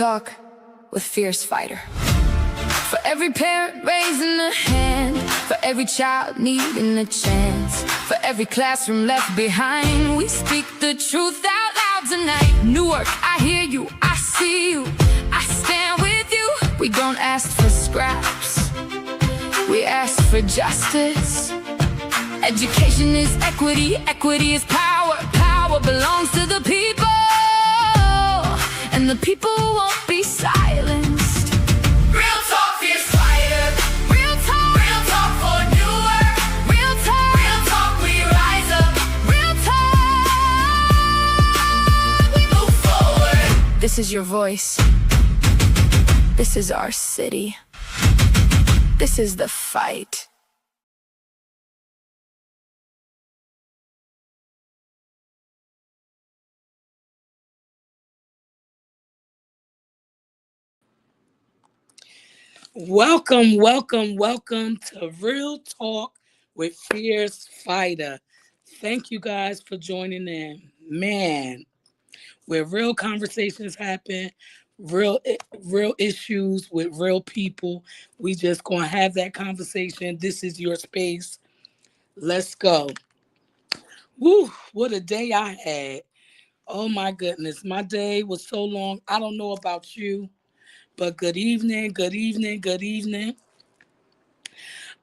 Talk with FierceFighter. For every parent raising a hand, for every child needing a chance, for every classroom left behind, we speak the truth out loud tonight. Newark, I hear you, I see you, I stand with you. We don't ask for scraps, we ask for justice. Education is equity, equity is power, power belongs to the people, and the people won't be silenced. Real talk, FierceFighter. Real talk for Newark. Real talk, we rise up. Real talk, we move forward. This is your voice. This is our city. This is the fight. Welcome to Real Talk with FierceFighter. Thank you guys for joining in. Man, where real conversations happen, real issues with real people. We just gonna have that conversation. This is your space. Let's go. Woo, what a day I had. Oh my goodness, my day was so long. I don't know about you, but good evening.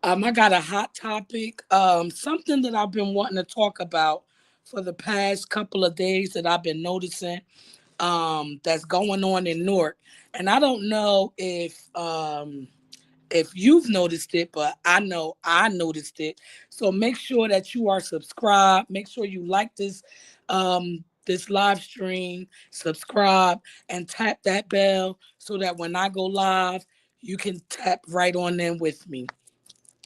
I got a hot topic, something that I've been wanting to talk about for the past couple of days that I've been noticing that's going on in Newark. And I don't know if you've noticed it, but I know I noticed it. So make sure that you are subscribed. Make sure you like this live stream, subscribe, and tap that bell so that when I go live, you can tap right on in with me.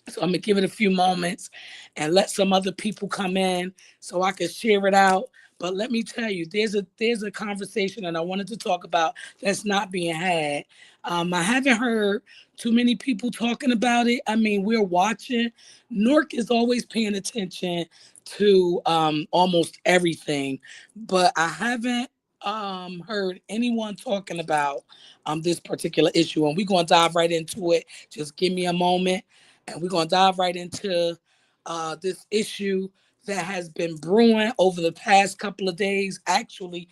So I'm gonna give it a few moments and let some other people come in so I can share it out. But let me tell you, there's a conversation that I wanted to talk about that's not being had. I haven't heard too many people talking about it. I mean, we're watching. Newark is always paying attention to almost everything, but I haven't heard anyone talking about this particular issue. And we're gonna dive right into it. Just give me a moment. And we're going to dive right into this issue that has been brewing over the past couple of days, actually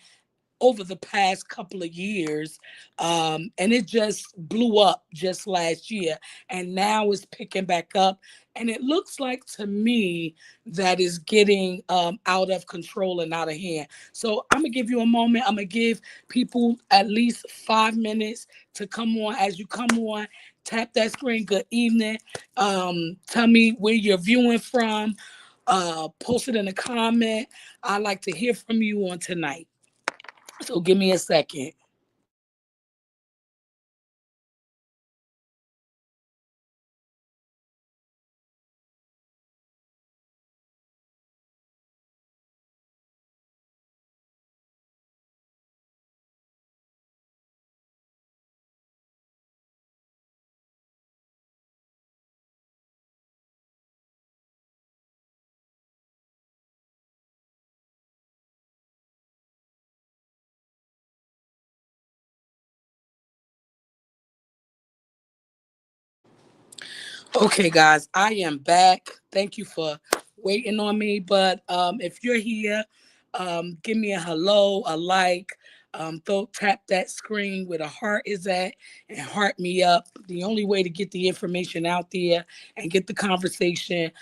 over the past couple of years. And it just blew up just last year. And now it's picking back up. And it looks like to me that is getting out of control and out of hand. So I'm going to give you a moment. I'm going to give people at least 5 minutes to come on. As you come on, tap that screen. Good evening. Tell me where you're viewing from. Post it in a comment. I'd like to hear from you on tonight. So give me a second. Okay, guys, I am back. Thank you for waiting on me. But if you're here, give me a hello, a like. Tap that screen where the heart is at and heart me up. The only way to get the information out there and get the conversation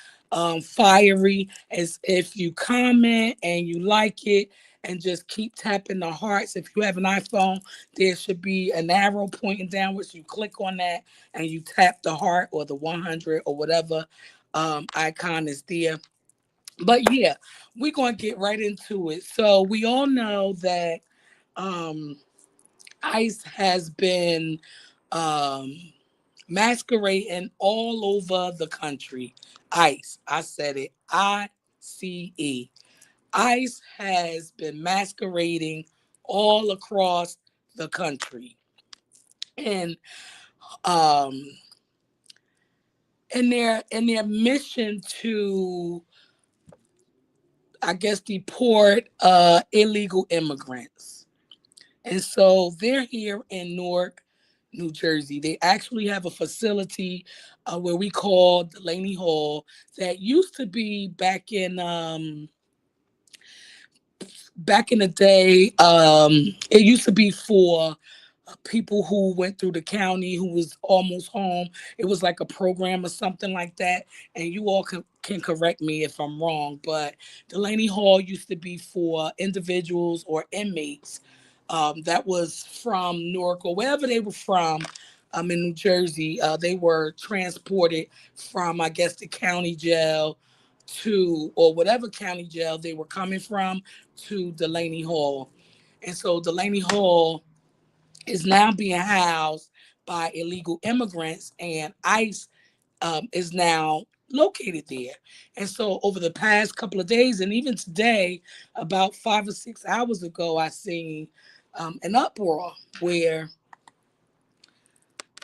fiery is if you comment and you like it and just keep tapping the hearts. If you have an iPhone, there should be an arrow pointing downwards. You click on that and you tap the heart or the 100 or whatever icon is there. But yeah, we're going to get right into it. So we all know that ICE has been masquerading all over the country. ICE, I said it, ICE. ICE has been masquerading all across the country. And um, in their mission to, I guess, deport illegal immigrants. And so they're here in Newark, New Jersey. They actually have a facility where we call Delaney Hall that used to be back in the day. It used to be for people who went through the county who was almost home. It was like a program or something like that. And you all can correct me if I'm wrong, but Delaney Hall used to be for individuals or inmates that was from Newark or wherever they were from. In New Jersey, they were transported from, I guess, the county jail to, or whatever county jail they were coming from, to Delaney Hall. And so Delaney Hall is now being housed by illegal immigrants, and ICE is now located there. And so, over the past couple of days, and even today, about 5 or 6 hours ago, I seen an uproar where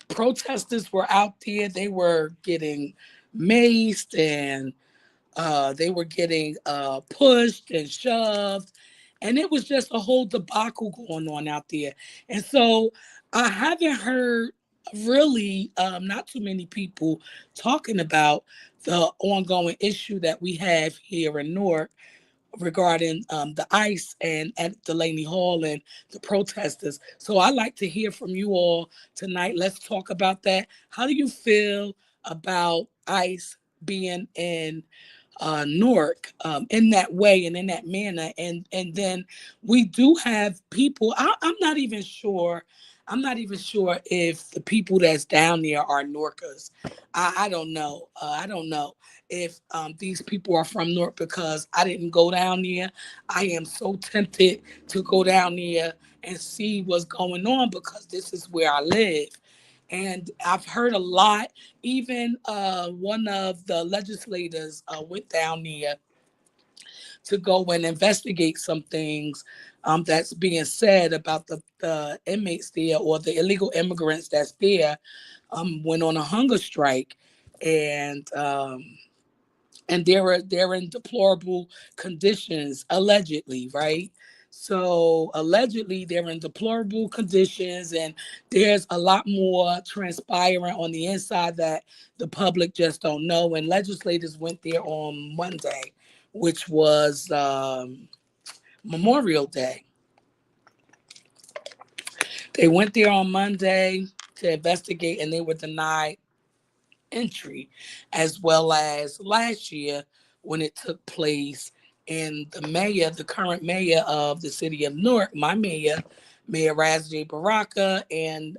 protesters were out there. They were getting maced, and they were getting pushed and shoved, and it was just a whole debacle going on out there. And so I haven't heard really not too many people talking about the ongoing issue that we have here in Newark regarding the ICE and at Delaney Hall and the protesters. So I'd like to hear from you all tonight. Let's talk about that. How do you feel about ICE being in Newark in that way and in that manner? And then we do have people. I'm not even sure. I'm not even sure if the people that's down there are Norkers. I don't know. I don't know if these people are from Newark because I didn't go down there. I am so tempted to go down there and see what's going on because this is where I live. And I've heard a lot. Even one of the legislators went down there to go and investigate some things that's being said about the inmates there or the illegal immigrants that's there. Went on a hunger strike, and they're in deplorable conditions allegedly, right? So allegedly they're in deplorable conditions, and there's a lot more transpiring on the inside that the public just don't know. And legislators went there on Monday, which was Memorial Day. They went there on Monday to investigate, and they were denied entry, as well as last year when it took place. And the mayor, the current mayor of the city of Newark, my mayor, Mayor J. Baraka, and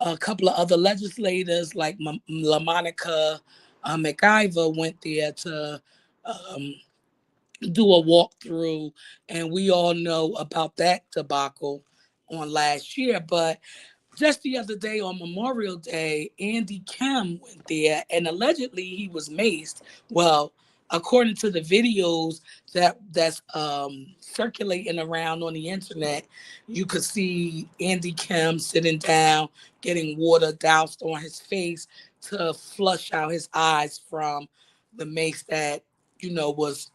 a couple of other legislators like LaMonica McIver went there to um, do a walkthrough. And we all know about that debacle on last year. But just the other day on Memorial Day, Andy Kim went there and allegedly he was maced. Well, according to the videos that's circulating around on the internet, you could see Andy Kim sitting down, getting water doused on his face to flush out his eyes from the mace that was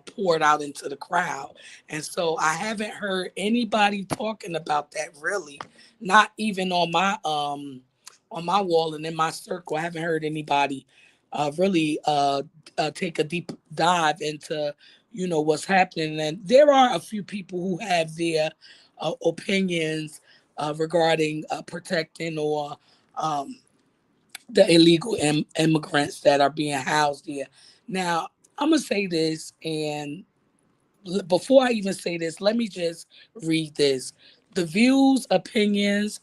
poured out into the crowd. And so I haven't heard anybody talking about that really, not even on my wall and in my circle. I haven't heard anybody really take a deep dive into what's happening. And there are a few people who have their opinions regarding protecting or um, the illegal immigrants that are being housed here. Now, I'm gonna say this, and before I even say this, let me just read this. The views, opinions,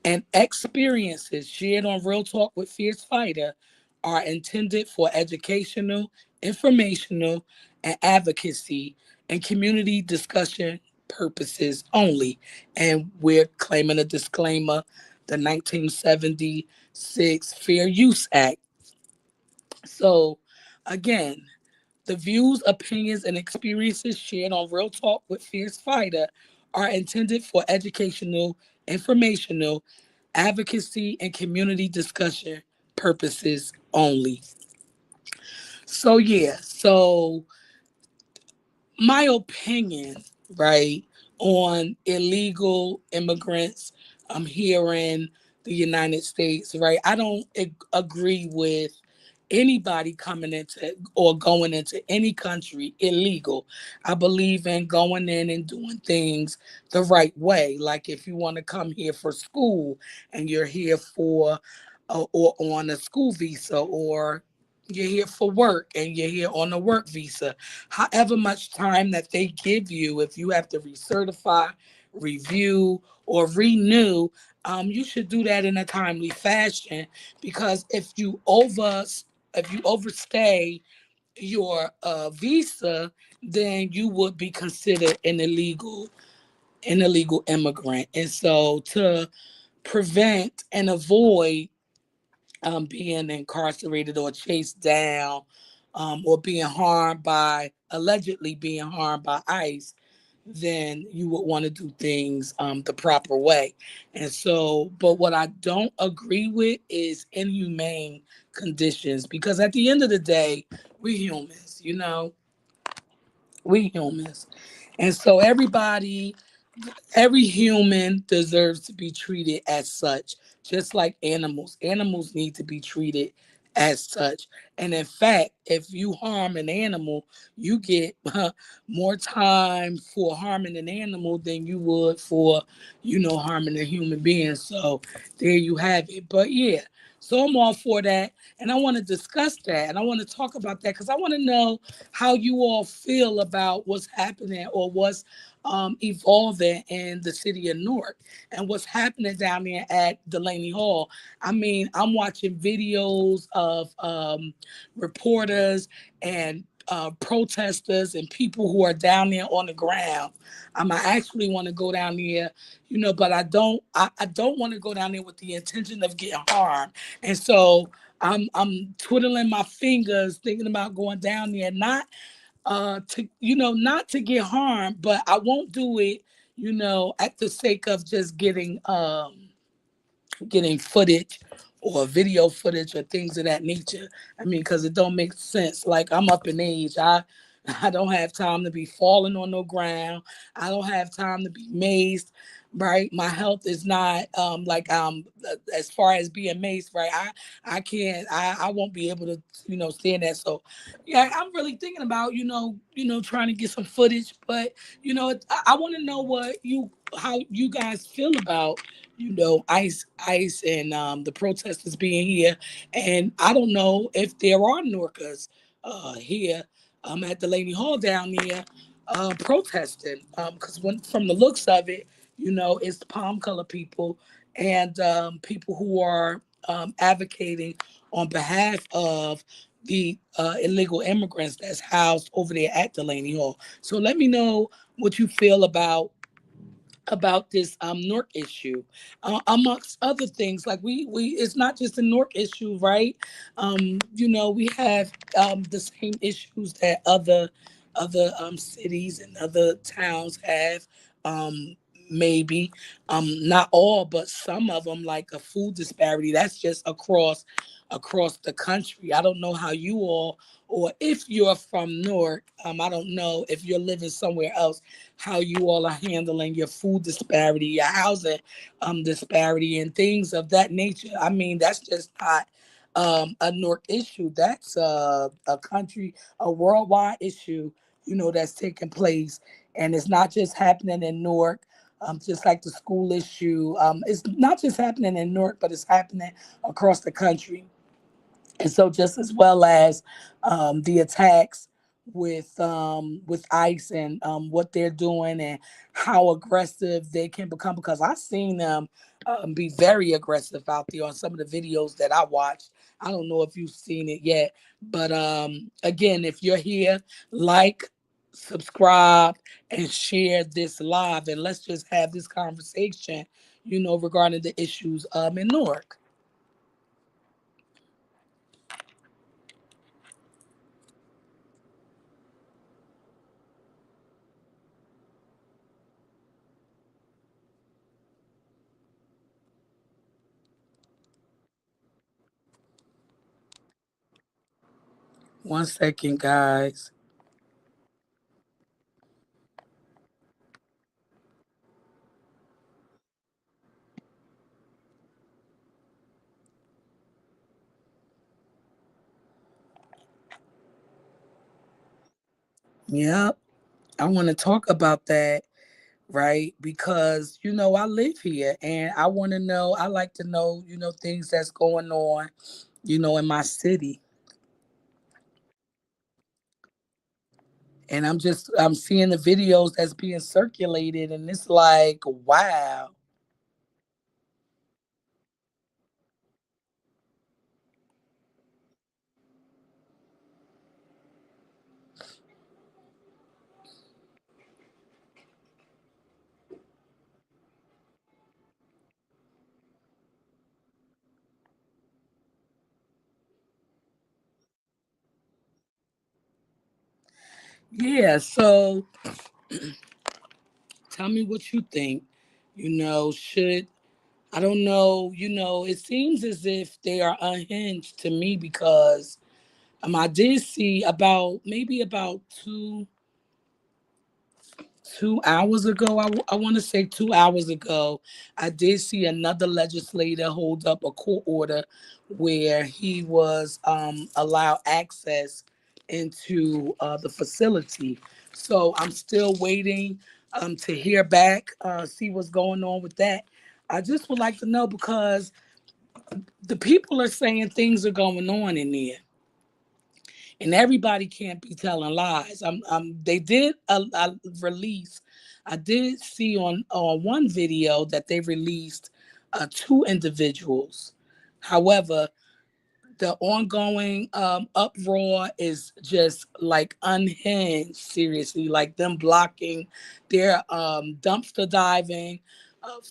and experiences shared on Real Talk with Fierce Fighter are intended for educational, informational, and advocacy and community discussion purposes only. And we're claiming a disclaimer, the 1976 Fair Use Act. So, again, the views, opinions, and experiences shared on Real Talk with Fierce Fighter are intended for educational, informational, advocacy, and community discussion purposes only. So, yeah, so my opinion, right? on illegal immigrants here in the United States, right? I don't agree with anybody coming into or going into any country illegal. I believe in going in and doing things the right way. Like if you want to come here for school and you're here for or on a school visa, or you're here for work and you're here on a work visa, however much time that they give you, if you have to recertify, review, or renew, you should do that in a timely fashion. Because if you overstay your visa, then you would be considered an illegal immigrant. And so to prevent and avoid being incarcerated or chased down, or being harmed by allegedly being harmed by ICE, then you would want to do things the proper way. And so, but what I don't agree with is inhumane conditions, because at the end of the day, we humans, we humans. And so every human deserves to be treated as such, just like animals. Animals need to be treated as such. And in fact, if you harm an animal, you get more time for harming an animal than you would for, harming a human being. So there you have it. But yeah, so I'm all for that. And I want to discuss that. And I want to talk about that because I want to know how you all feel about what's happening, or what's evolving in the city of Newark and what's happening down there at Delaney Hall. I mean, I'm watching videos of reporters and protesters and people who are down there on the ground. I actually want to go down there, but I don't. I don't want to go down there with the intention of getting harmed. And so I'm twiddling my fingers, thinking about going down there, to not to get harmed, but I won't do it, at the sake of just getting footage or video footage or things of that nature. I mean, because it don't make sense. Like, I'm up in age. I don't have time to be falling on no ground. I don't have time to be mazed. Right, my health is not like as far as being maced. Right, I can't. I won't be able to stand that. So yeah, I'm really thinking about trying to get some footage. But I want to know how you guys feel about ICE and the protesters being here. And I don't know if there are Norcas here at the Lady Hall down there protesting. Because when from the looks of it, it's the palm color people and people who are advocating on behalf of the illegal immigrants that's housed over there at Delaney Hall. So let me know what you feel about this Newark issue, amongst other things. Like we it's not just a Newark issue, right? We have the same issues that other cities and other towns have. Um, maybe not all, but some of them, like a food disparity. That's just across the country. I don't know how you all, or if you're from Newark, I don't know if you're living somewhere else, how you all are handling your food disparity, your housing disparity, and things of that nature. I mean, that's just not a Newark issue. That's a worldwide issue, that's taking place. And it's not just happening in Newark. Just like the school issue, it's not just happening in Newark, but it's happening across the country. And so, just as well as the attacks with ICE and what they're doing and how aggressive they can become, because I've seen them be very aggressive out there on some of the videos that I watched. I don't know if you've seen it yet, but again, if you're here, like, subscribe, and share this live, and let's just have this conversation, regarding the issues in Newark. One second, guys. Yep. I want to talk about that, right? Because, I live here and I want to know, I like to know, things that's going on, in my city. And I'm seeing the videos that's being circulated and it's like, wow. Yeah, so tell me what you think. Should I don't know, it seems as if they are unhinged to me because I did see about maybe about 2 hours ago. I want to say 2 hours ago, I did see another legislator hold up a court order where he was allowed access into the facility. So I'm still waiting to hear back, see what's going on with that. I just would like to know because the people are saying things are going on in there and everybody can't be telling lies. They did release. I did see on one video that they released two individuals. However, the ongoing uproar is just like unhinged, seriously, like them blocking their dumpster diving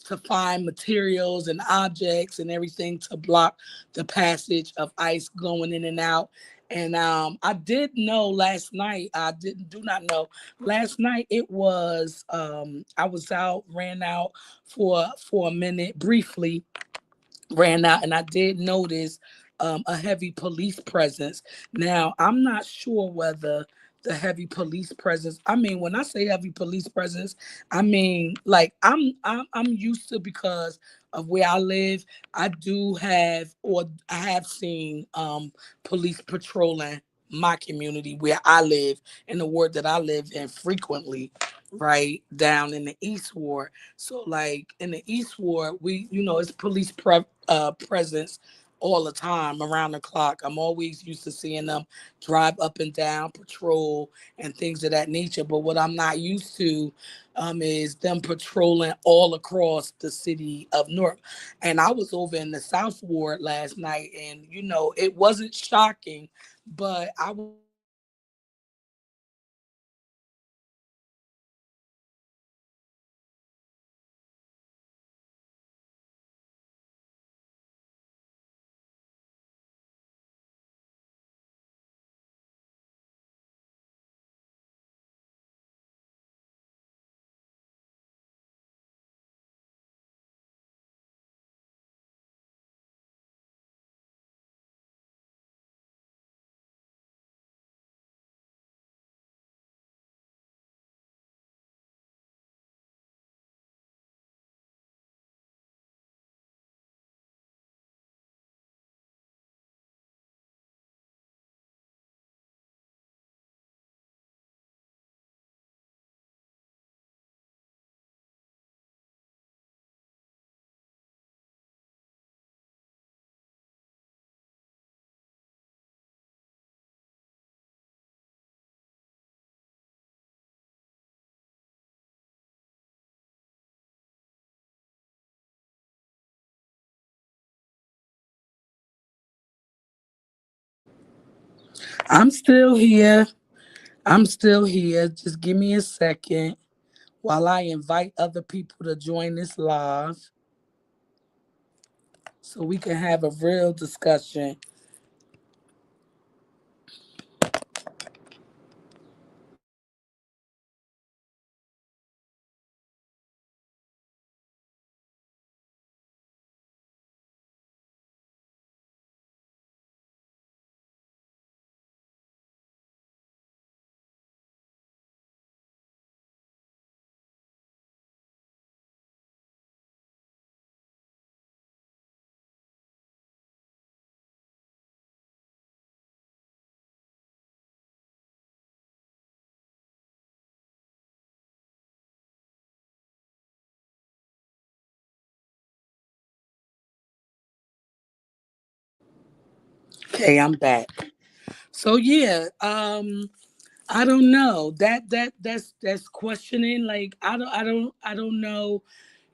to find materials and objects and everything to block the passage of ice going in and out. And I did know last night, I didn't do not know last night. It was I was out, ran out for a minute briefly, ran out, and I did notice a heavy police presence. Now, I'm not sure whether the heavy police presence, I mean, when I say heavy police presence, I mean, like I'm used to, because of where I live, I do have, or I have seen police patrolling my community where I live, in the ward that I live in frequently, right down in the East Ward. So like in the East Ward, we, it's police presence all the time around the clock. I'm always used to seeing them drive up and down, patrol, and things of that nature. But what I'm not used to is them patrolling all across the city of Newark. And I was over in the South Ward last night, and it wasn't shocking, but I I'm still here. I'm still here. Just give me a second while I invite other people to join this live so we can have a real discussion. Okay, I'm back. So yeah, I don't know. That's questioning. Like I don't know,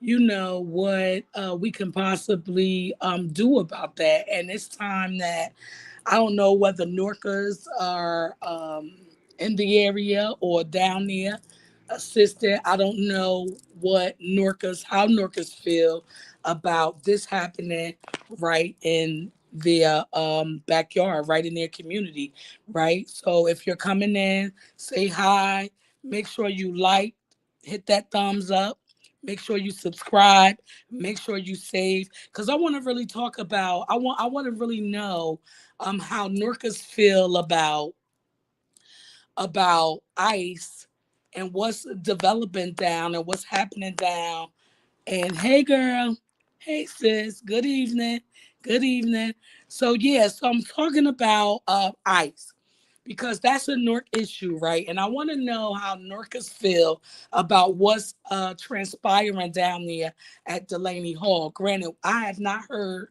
what we can possibly do about that. And it's time that I don't know whether Norcas are in the area or down there assisted. I don't know how Norcas feel about this happening right in their backyard, right in their community, right? So if you're coming in, say hi, make sure you like, hit that thumbs up. Make sure you subscribe. Make sure you save, because I want to really talk about. I want to really know how Norcas feel about ICE and what's developing down and what's happening down. And hey, girl, hey, sis, good evening, good evening. So yeah, so I'm talking about ICE because that's a Newark issue, right? And I want to know how Norcas feel about what's transpiring down there at Delaney Hall. Granted, I have not heard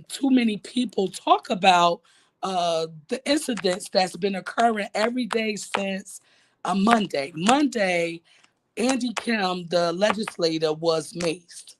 too many people talk about the incidents that's been occurring every day since Monday. Monday, Andy Kim, the legislator, was maced.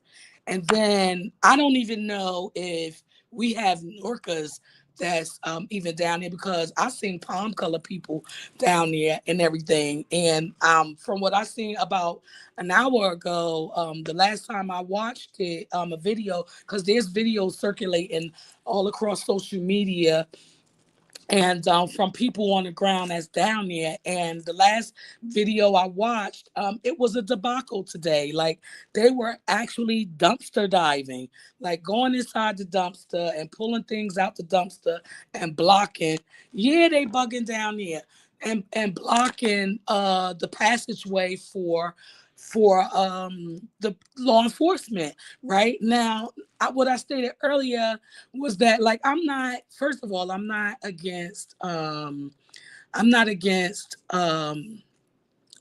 And then I don't even know if we have Norcas that's even down there, because I've seen palm color people down there and everything. And from what I seen about an hour ago, the last time I watched it, a video, because there's videos circulating all across social media and from people on the ground that's down there. And the last video I watched, it was a debacle today. Like they were actually dumpster diving, like going inside the dumpster and pulling things out the dumpster and blocking. Yeah, they bugging down there and blocking the passageway for the law enforcement. Right now, what I stated earlier was that, like, I'm not, first of all, I'm not against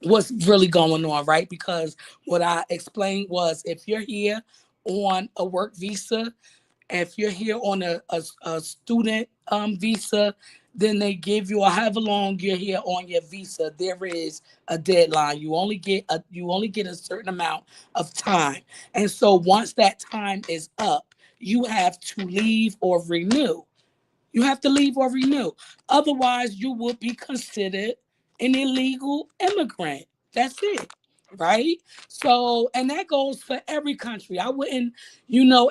what's really going on, right? Because what I explained was, if you're here on a work visa, if you're here on a student visa, then they give you, or however long you're here on your visa, there is a deadline. You only get a certain amount of time. And so once that time is up, you have to leave or renew. You have to leave or renew. Otherwise, you would be considered an illegal immigrant. That's it. Right? So, and that goes for every country. I wouldn't,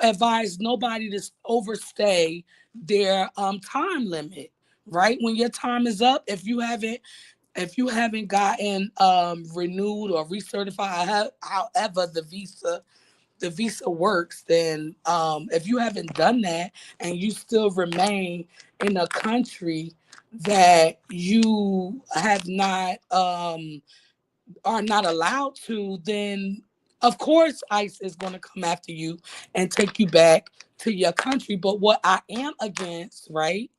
advise nobody to overstay their time limit. Right? When your time is up, if you haven't gotten renewed or recertified, however the visa works, then if you haven't done that and you still remain in a country that you have not are not allowed to, then of course ICE is going to come after you and take you back to your country. But what I am against, right?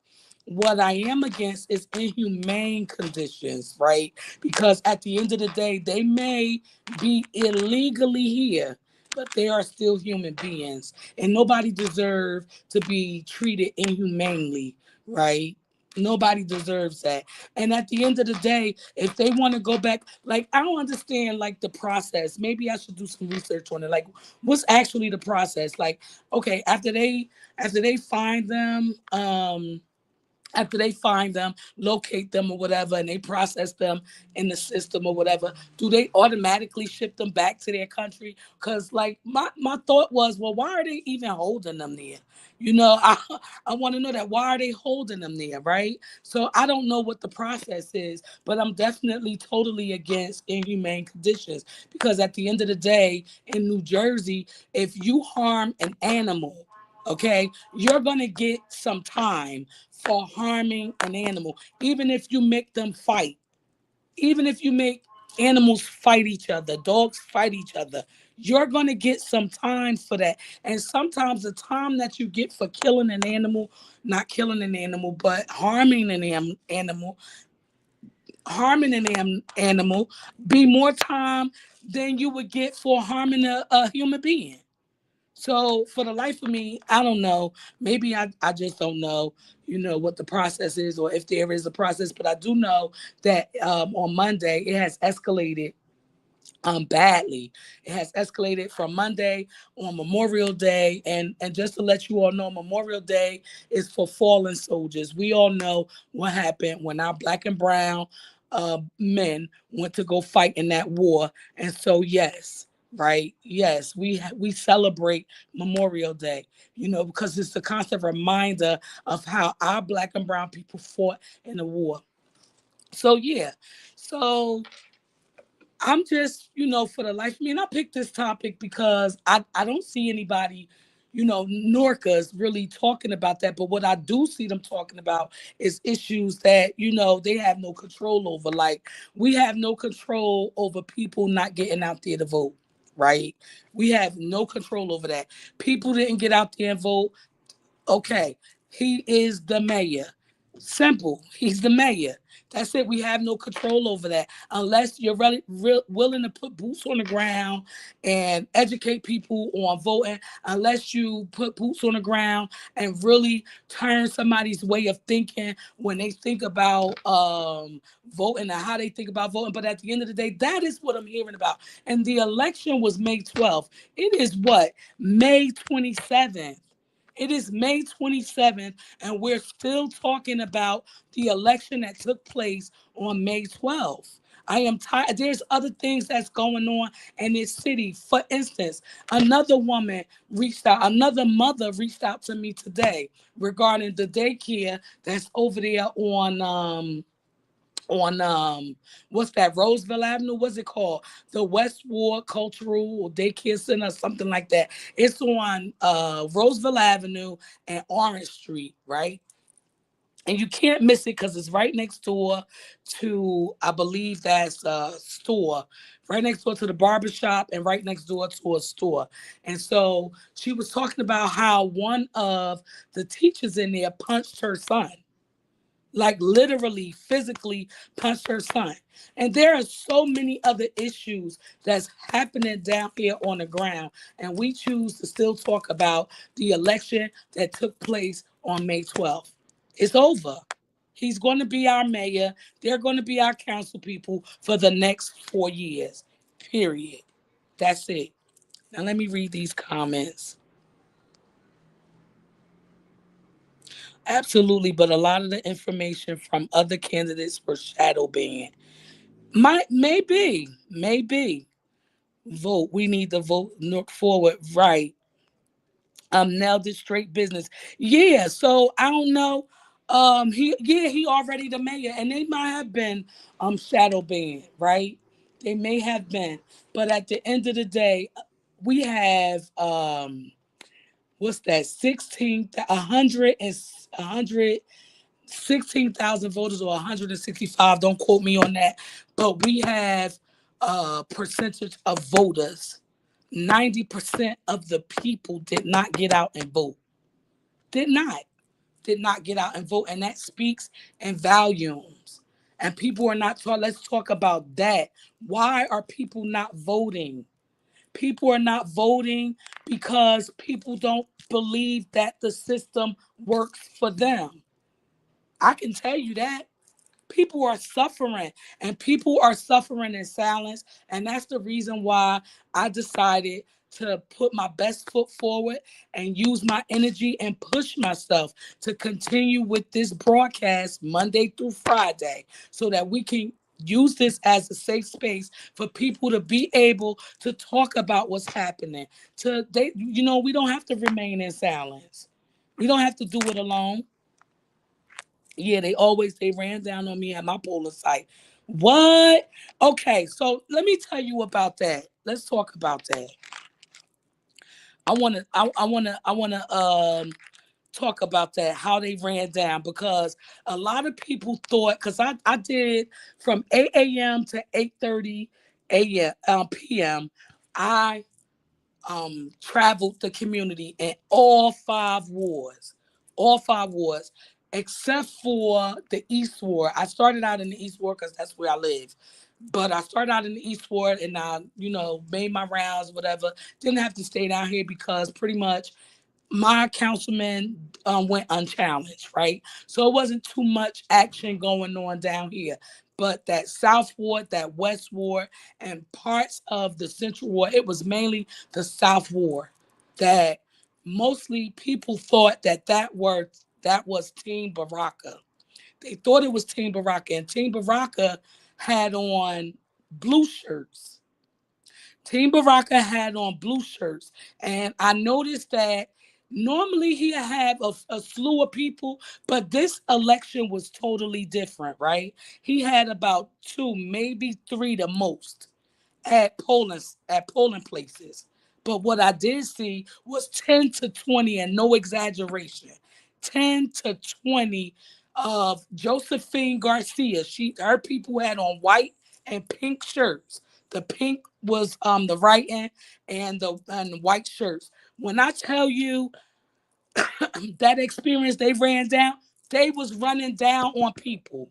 What I am against is inhumane conditions, right? Because at the end of the day, they may be illegally here, but they are still human beings, and nobody deserves to be treated inhumanely, right? Nobody deserves that. And at the end of the day, if they want to go back, like, I don't understand, like, the process. Maybe I should do some research on it. Like, what's actually the process? Like, okay, after they find them, locate them or whatever, and they process them in the system or whatever, do they automatically ship them back to their country? Because, like, my thought was, well, why are they even holding them there? I want to know that. Why are they holding them there, right? So I don't know what the process is, but I'm definitely totally against inhumane conditions, because at the end of the day, in New Jersey, if you harm an animal, okay, you're going to get some time for harming an animal, even if you make them fight, even if you make animals fight each other, dogs fight each other, you're going to get some time for that. And sometimes the time that you get for killing an animal, not killing an animal, but harming an animal, be more time than you would get for harming a human being. So for the life of me, I don't know. Maybe I just don't know, what the process is or if there is a process. But I do know that on Monday it has escalated badly. It has escalated from Monday on Memorial Day, and just to let you all know, Memorial Day is for fallen soldiers. We all know what happened when our black and brown men went to go fight in that war, and so yes. Right. Yes, we celebrate Memorial Day, because it's a constant reminder of how our black and brown people fought in the war. So yeah, so I'm just, for the life of me, and I picked this topic because I don't see anybody, Norcas really talking about that. But what I do see them talking about is issues that, they have no control over. Like we have no control over people not getting out there to vote, right? We have no control over that. People didn't get out there and vote. Okay, he is the mayor. Simple. He's the mayor. That's it. We have no control over that unless you're really willing to put boots on the ground and educate people on voting. Unless you put boots on the ground and really turn somebody's way of thinking when they think about voting and how they think about voting. But at the end of the day, that is what I'm hearing about. And the election was May 12th. It is what? May 27th. It is May 27th, and we're still talking about the election that took place on May 12th. I am tired. There's other things that's going on in this city. For instance, another mother reached out to me today regarding the daycare that's over there on what's that, Roseville Avenue? What's it called? The Westward Cultural Daycare Center, something like that. It's on Roseville Avenue and Orange Street, right? And you can't miss it because it's right next door to, I believe that's a store, right next door to the barber shop and right next door to a store. And so she was talking about how one of the teachers in there punched her son, like literally physically punched her son. And there are so many other issues that's happening down here on the ground, and we choose to still talk about the election that took place on May 12th. It's over. He's going to be our mayor. They're going to be our council people for the next 4 years, period. That's it. Now let me read these comments. Absolutely, but a lot of the information from other candidates were shadow banned. Maybe. Vote. We need to vote look forward. Right. Now this straight business. Yeah, so I don't know. He already the mayor, and they might have been shadow banned, right? They may have been. But at the end of the day, we have what's that, 16,000 voters or 165. Don't quote me on that. But we have a percentage of voters. 90% of the people did not get out and vote. Did not. Did not get out and vote. And that speaks in volumes. And people are not taught. Let's talk about that. Why are people not voting? People are not voting because people don't believe that the system works for them. I can tell you that. People are suffering, and people are suffering in silence. And that's the reason why I decided to put my best foot forward and use my energy and push myself to continue with this broadcast Monday through Friday so that we can use this as a safe space for people to be able to talk about what's happening. We don't have to remain in silence. We don't have to do it alone. Yeah, they ran down on me at my polling site. What? Okay, so let me tell you about that. Let's talk about that. I wanna talk about that, how they ran down, because a lot of people thought, because I did from 8 a.m. to 8:30 a.m. PM. I traveled the community in all five wards, except for the East Ward. I started out in the East Ward because that's where I live. But I started out in the East Ward and I, made my rounds, whatever. Didn't have to stay down here because pretty much my councilman went unchallenged, right? So it wasn't too much action going on down here. But that South Ward, that West Ward, and parts of the Central Ward, it was mainly the South Ward that mostly people thought that was Team Baraka. They thought it was Team Baraka, and Team Baraka had on blue shirts. Team Baraka had on blue shirts. And I noticed that normally he have a slew of people, but this election was totally different, right? He had about two, maybe three the most at polling places. But what I did see was 10 to 20, and no exaggeration, 10 to 20 of Josephine Garcia. Her people had on white and pink shirts. The pink was the right end, and the white shirts. When I tell you that experience they ran down, they was running down on people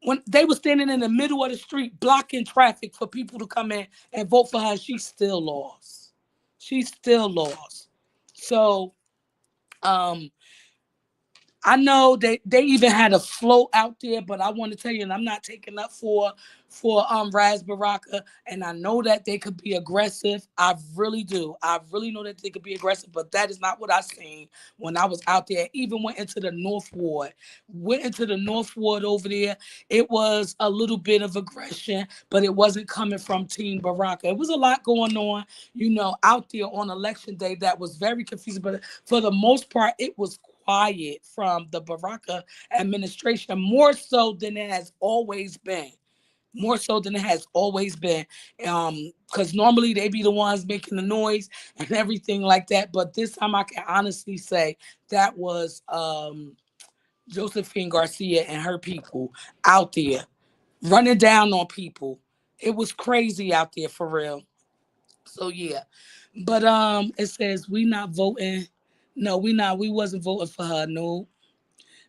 when they were standing in the middle of the street blocking traffic for people to come in and vote for her. She still lost. She still lost. So um I know they even had a float out there, but I want to tell you, and I'm not taking up for Raz Baraka, and I know that they could be aggressive. I really do. I really know that they could be aggressive, but that is not what I seen when I was out there. Even went into the North Ward over there. It was a little bit of aggression, but it wasn't coming from Team Baraka. It was a lot going on, out there on election day that was very confusing. But for the most part, it was quiet from the Baraka administration, more so than it has always been. More so than it has always been. Because normally they be the ones making the noise and everything like that. But this time I can honestly say that was Josephine Garcia and her people out there running down on people. It was crazy out there for real. So yeah. But it says we not voting. No, we wasn't voting for her. No.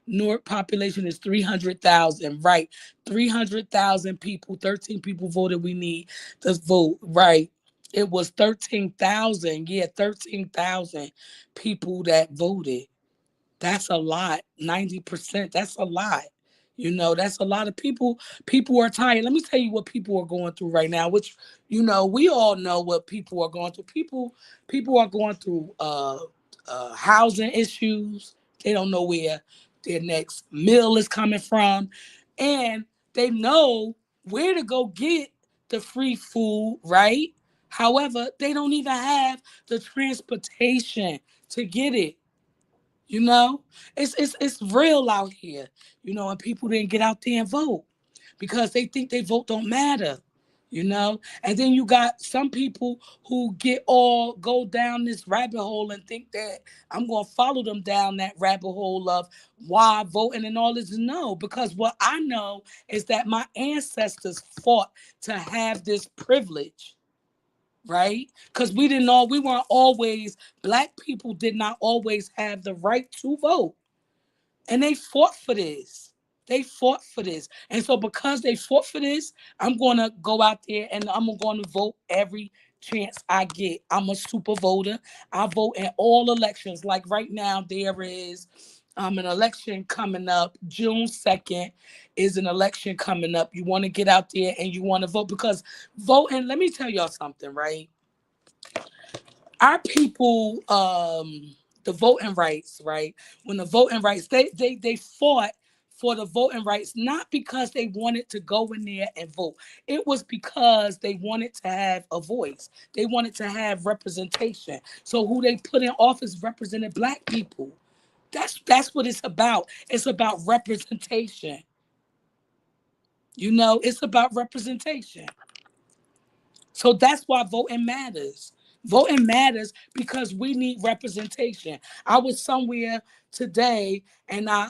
Newark population is 300,000, right? 300,000 people, 13 people voted. We need to vote, right? It was 13,000. Yeah, 13,000 people that voted. That's a lot. 90%. That's a lot. That's a lot of people. People are tired. Let me tell you what people are going through right now, which, we all know what people are going through. People are going through housing issues. They don't know where their next meal is coming from. And they know where to go get the free food, right? However, they don't even have the transportation to get it. You know, it's real out here. And people didn't get out there and vote because they think their vote don't matter. And then you got some people who go down this rabbit hole and think that I'm gonna follow them down that rabbit hole of why voting and all this. No, because what I know is that my ancestors fought to have this privilege, right? Because we weren't always, black people did not always have the right to vote. And they fought for this. They fought for this. And so because they fought for this, I'm going to go out there and I'm going to vote every chance I get. I'm a super voter. I vote in all elections. Like right now, there is an election coming up. June 2nd is an election coming up. You want to get out there and you want to vote because voting, let me tell y'all something, right? Our people, the voting rights, right? When the voting rights, they fought for the voting rights, not because they wanted to go in there and vote. It was because they wanted to have a voice. They wanted to have representation. So who they put in office represented black people. That's what it's about. It's about representation. It's about representation. So that's why voting matters. Voting matters because we need representation. I was somewhere today and I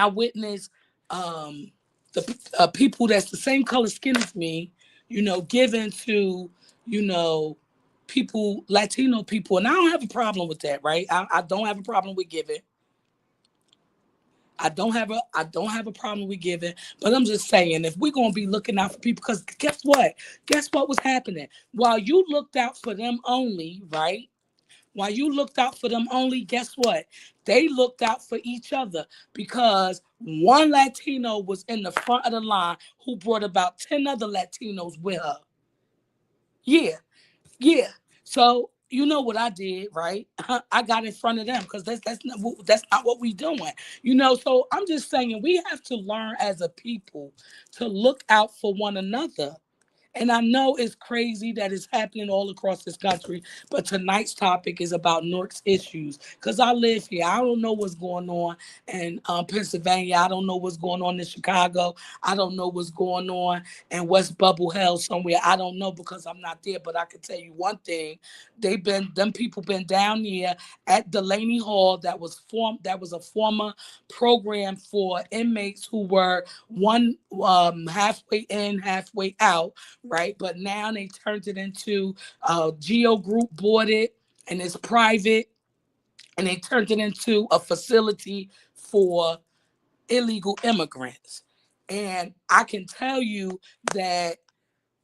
witnessed the people that's the same color skin as me, given to, you know, people, Latino people. And I don't have a problem with that, right? I don't have a problem with giving. I don't have a problem with giving, but I'm just saying if we're gonna be looking out for people, because guess what? Guess what was happening? While you looked out for them only, right? While you looked out for them only, guess what? They looked out for each other because one Latino was in the front of the line who brought about 10 other Latinos with her. Yeah, yeah. So you know what I did, right? I got in front of them because that's not what we doing. So I'm just saying we have to learn as a people to look out for one another. And I know it's crazy that it's happening all across this country, but tonight's topic is about Newark's issues. Because I live here. I don't know what's going on in Pennsylvania. I don't know what's going on in Chicago. I don't know what's going on in West Bubble Hell somewhere. I don't know because I'm not there. But I can tell you one thing. Them people been down here at Delaney Hall that was a former program for inmates who were one halfway in, halfway out, right? But now they turned it into Geo Group bought it and it's private, and they turned it into a facility for illegal immigrants. And I can tell you that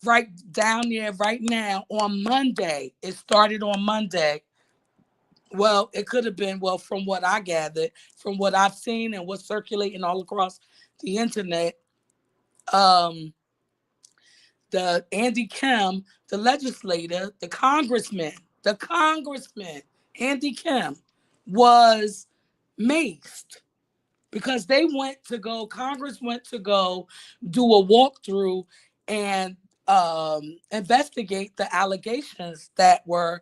right down there right now on Monday, it started on Monday. Well, it could have been, well, from what I gathered, from what I've seen and what's circulating all across the internet, um, the Andy Kim, the legislator, the congressman, Andy Kim, was maced because Congress went to go do a walkthrough and investigate the allegations that were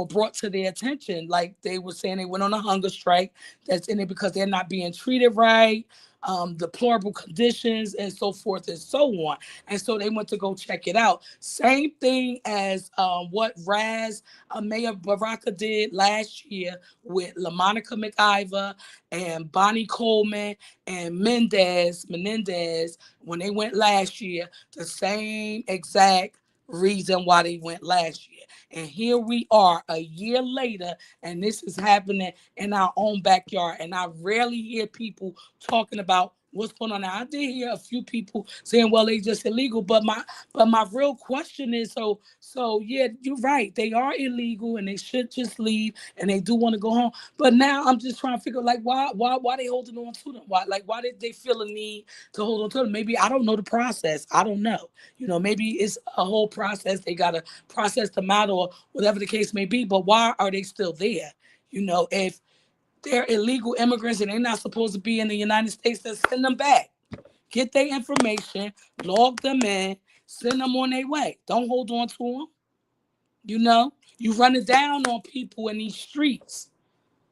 brought to their attention. Like they were saying they went on a hunger strike that's in it because they're not being treated right, deplorable conditions, and so forth and so on. And so they went to go check it out. Same thing as what Mayor Baraka did last year with LaMonica McIver and Bonnie Coleman and Menendez, when they went last year, the same exact reason why they went last year. And here we are a year later, and this is happening in our own backyard. And I rarely hear people talking about what's going on now. I did hear a few people saying, well, they just illegal. But my real question is, so yeah, you're right. They are illegal and they should just leave and they do want to go home. But now I'm just trying to figure like why they holding on to them? Why did they feel a need to hold on to them? Maybe I don't know the process. I don't know. Maybe it's a whole process. They gotta process them out or whatever the case may be. But why are they still there? If they're illegal immigrants and they're not supposed to be in the United States, then send them back. Get their information, log them in, send them on their way. Don't hold on to them. You run it down on people in these streets,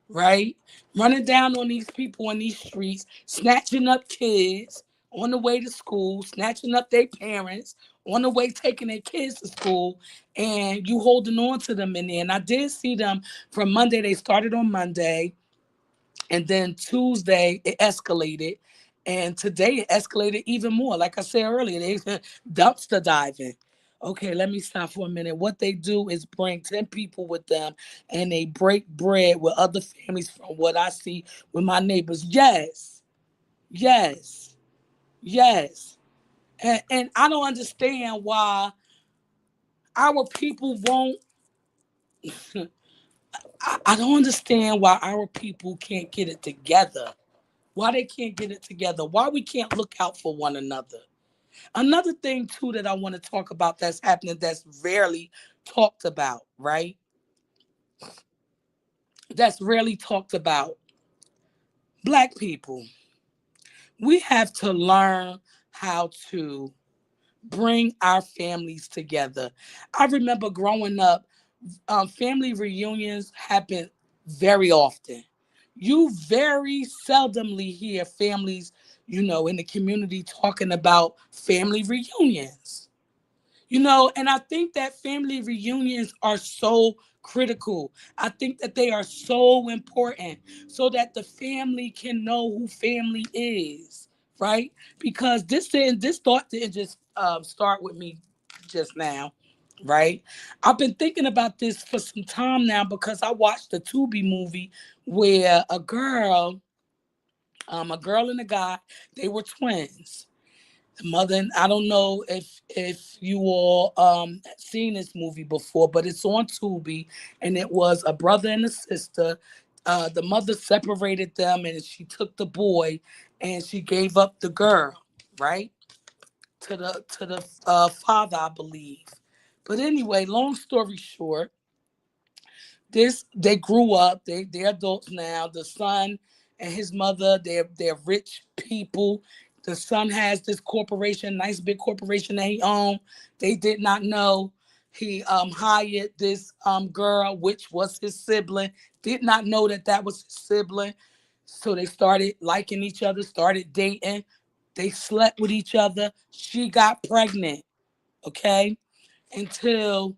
right? Running down on these people in these streets, snatching up kids on the way to school, snatching up their parents on the way taking their kids to school, and you holding on to them in there. And I did see them from Monday. They started on Monday, and then Tuesday it escalated, and today it escalated even more. Like I said earlier, they dumpster diving. Okay, let me stop for a minute. What they do is bring 10 people with them and they break bread with other families from what I see with my neighbors. Yes, yes, yes. And I don't understand why our people won't, I don't understand why our people can't get it together. Why they can't get it together. Why we can't look out for one another. Another thing, too, that I want to talk about that's happening that's rarely talked about, right? That's rarely talked about. Black people, we have to learn how to bring our families together. I remember growing up, family reunions happen very often. You very seldomly hear families, in the community talking about family reunions. And I think that family reunions are so critical. I think that they are so important so that the family can know who family is, right? Because this thought didn't just start with me just now, right? I've been thinking about this for some time now because I watched the Tubi movie where a girl A girl and a guy. They were twins. The mother and I don't know if you all seen this movie before, but it's on Tubi, and it was a brother and a sister. The mother separated them, and she took the boy, and she gave up the girl, right, to the father, I believe. But anyway, long story short, this they grew up, they're adults now. The son and his mother, they're rich people. The son has this corporation, nice big corporation that he owned. They did not know. He hired this girl, which was his sibling. Did not know that that was his sibling. So they started liking each other, started dating. They slept with each other. She got pregnant, okay? Until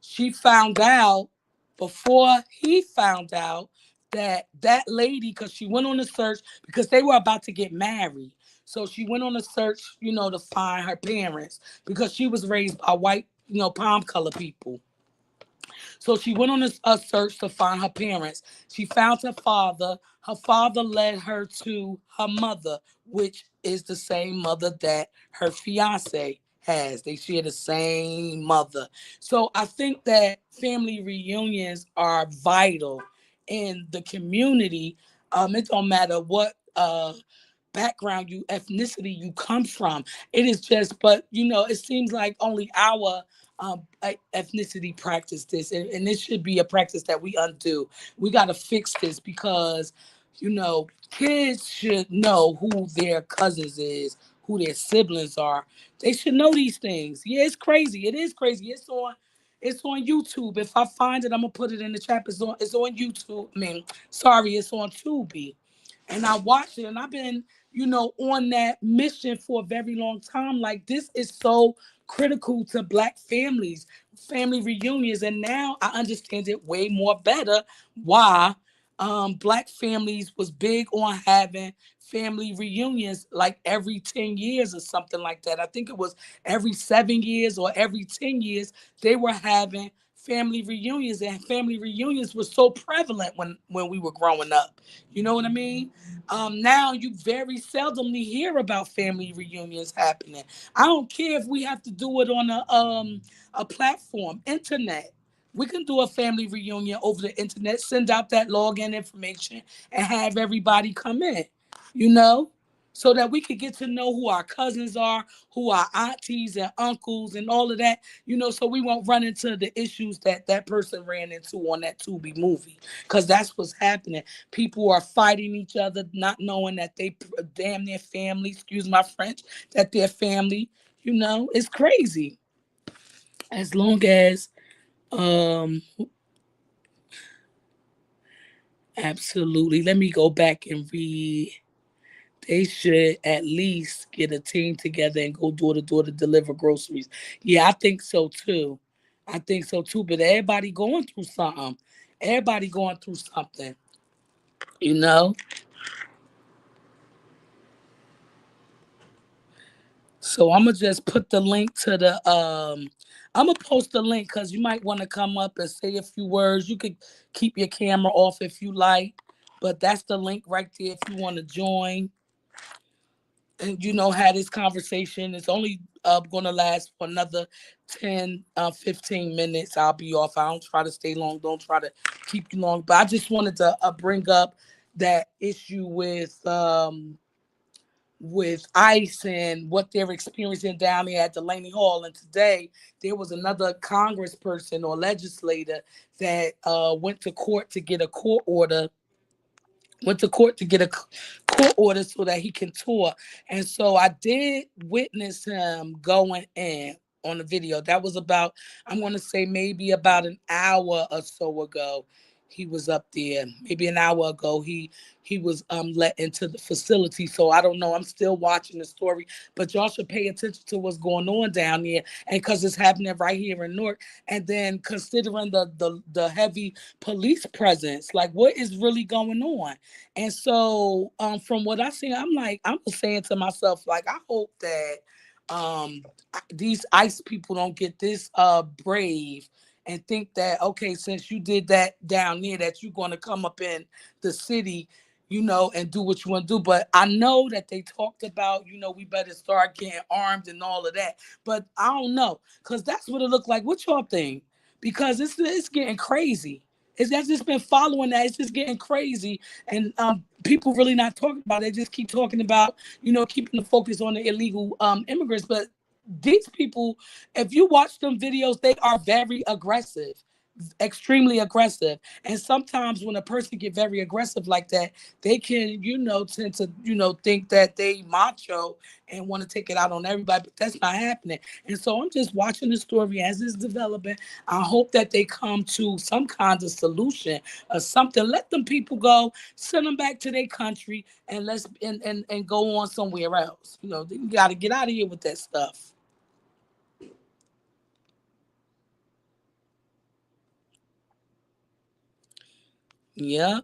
she found out, before he found out, that that lady, because she went on a search, because they were about to get married. So she went on a search, to find her parents, because she was raised by white, palm color people. So she went on a search to find her parents. She found her father. Her father led her to her mother, which is the same mother that her fiance has. They share the same mother. So I think that family reunions are vital in the community. It don't matter what background ethnicity you come from. It is just, but it seems like only our ethnicity practice this, and this should be a practice that we undo. We got to fix this, because kids should know who their cousins is, who their siblings are. They should know these things. Yeah, it's crazy. It is crazy. It's on YouTube. If I find it, I'm gonna put it in the chat. It's on YouTube. I mean, sorry, it's on Tubi. And I watched it, and I've been, on that mission for a very long time. Like, this is so critical to Black families, family reunions, and now I understand it way more better. Why Black families was big on having family reunions like every 10 years or something like that. I think it was every 7 years or every 10 years they were having family reunions, and family reunions were so prevalent when we were growing up. You know what I mean? Now you very seldomly hear about family reunions happening. I don't care if we have to do it on a platform, internet. We can do a family reunion over the internet, send out that login information, and have everybody come in, you know, so that we could get to know who our cousins are, who our aunties and uncles and all of that, so we won't run into the issues that that person ran into on that Tubi movie. Because that's what's happening. People are fighting each other, not knowing that they damn their family, excuse my French, that their family, it's crazy. As long as, um, absolutely. Let me go back and read. They should at least get a team together and go door to door to deliver groceries. Yeah, I think so too. I think so too. But everybody going through something. Everybody going through something. You know. So I'm gonna just put the link to the. I'm gonna post the link because you might want to come up and say a few words. You could keep your camera off if you like, but that's the link right there if you want to join. And had this conversation. It's only gonna last for another 10 15 minutes. I'll be off. I don't try to stay long, don't try to keep you long, but I just wanted to bring up that issue with ICE and what they're experiencing down there at Delaney Hall. And today there was another congressperson or legislator that went to court to get a court order went to court to get a court order so that he can tour. And so I did witness him going in on the video. That was about, I'm going to say maybe about an hour or so ago. He was up there. Maybe an hour ago, he was let into the facility. So I don't know. I'm still watching the story, but y'all should pay attention to what's going on down there, and because it's happening right here in Newark. And then considering the heavy police presence, like what is really going on? And so, from what I see, I'm just saying to myself, like, I hope that these ICE people don't get this brave and think that, okay, since you did that down there, that you're going to come up in the city and do what you want to do. But I know that they talked about, we better start getting armed and all of that. But I don't know, because that's what it looked like. What y'all think? Because it's getting crazy. It's that's just been following that. It's just getting crazy, and people really not talking about it. They just keep talking about, keeping the focus on the illegal immigrants. But these people, if you watch them videos, they are very aggressive, extremely aggressive. And sometimes when a person get very aggressive like that, they can, tend to, think that they macho and want to take it out on everybody, but that's not happening. And so I'm just watching the story as it's developing. I hope that they come to some kind of solution or something. Let them people go, send them back to their country, and let's and go on somewhere else. You got to get out of here with that stuff. Yeah.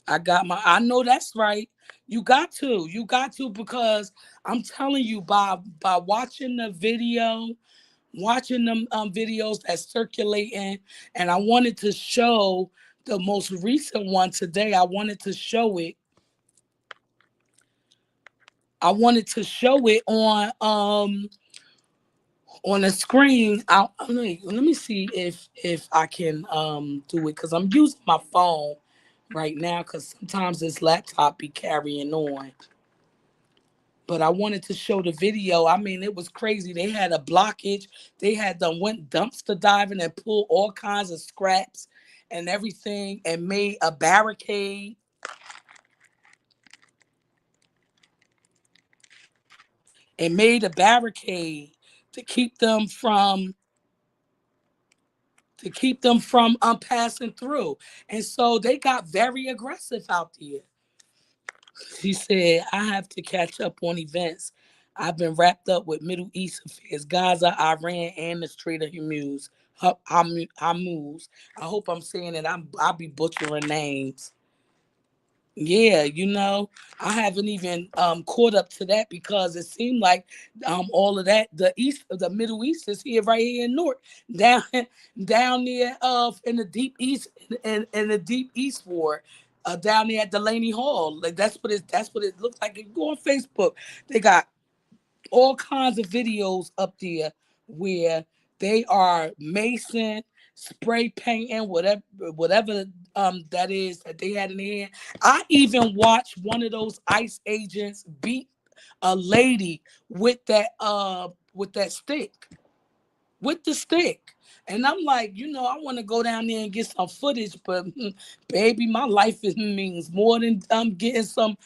I know that's right. You got to, because I'm telling you, by watching the video, watching them videos that's circulating, and I wanted to show the most recent one today. I wanted to show it on the screen. Let me see if I can do it, because I'm using my phone right now, because sometimes this laptop be carrying on. But I wanted to show the video. I mean, it was crazy. They had a blockage. They had them went dumpster diving and pulled all kinds of scraps and everything, and made a barricade. And made a barricade to keep them from passing through. And so they got very aggressive out there. She said, I have to catch up on events. I've been wrapped up with Middle East affairs, Gaza, Iran, and the Strait of Hormuz. Hormuz. I hope I'm saying it. I'll be butchering names. Yeah, I haven't even caught up to that, because it seemed like all of that, the Middle East is here, right here in Newark, down down there in the deep east, in the deep east ward, down there at Delaney Hall. Like that's what it looks like. If you go on Facebook, they got all kinds of videos up there where they are mason, spray painting, whatever that is that they had in their hand. I even watched one of those ICE agents beat a lady with that stick, with the stick. And I'm like, I want to go down there and get some footage, but baby, my life means more than getting some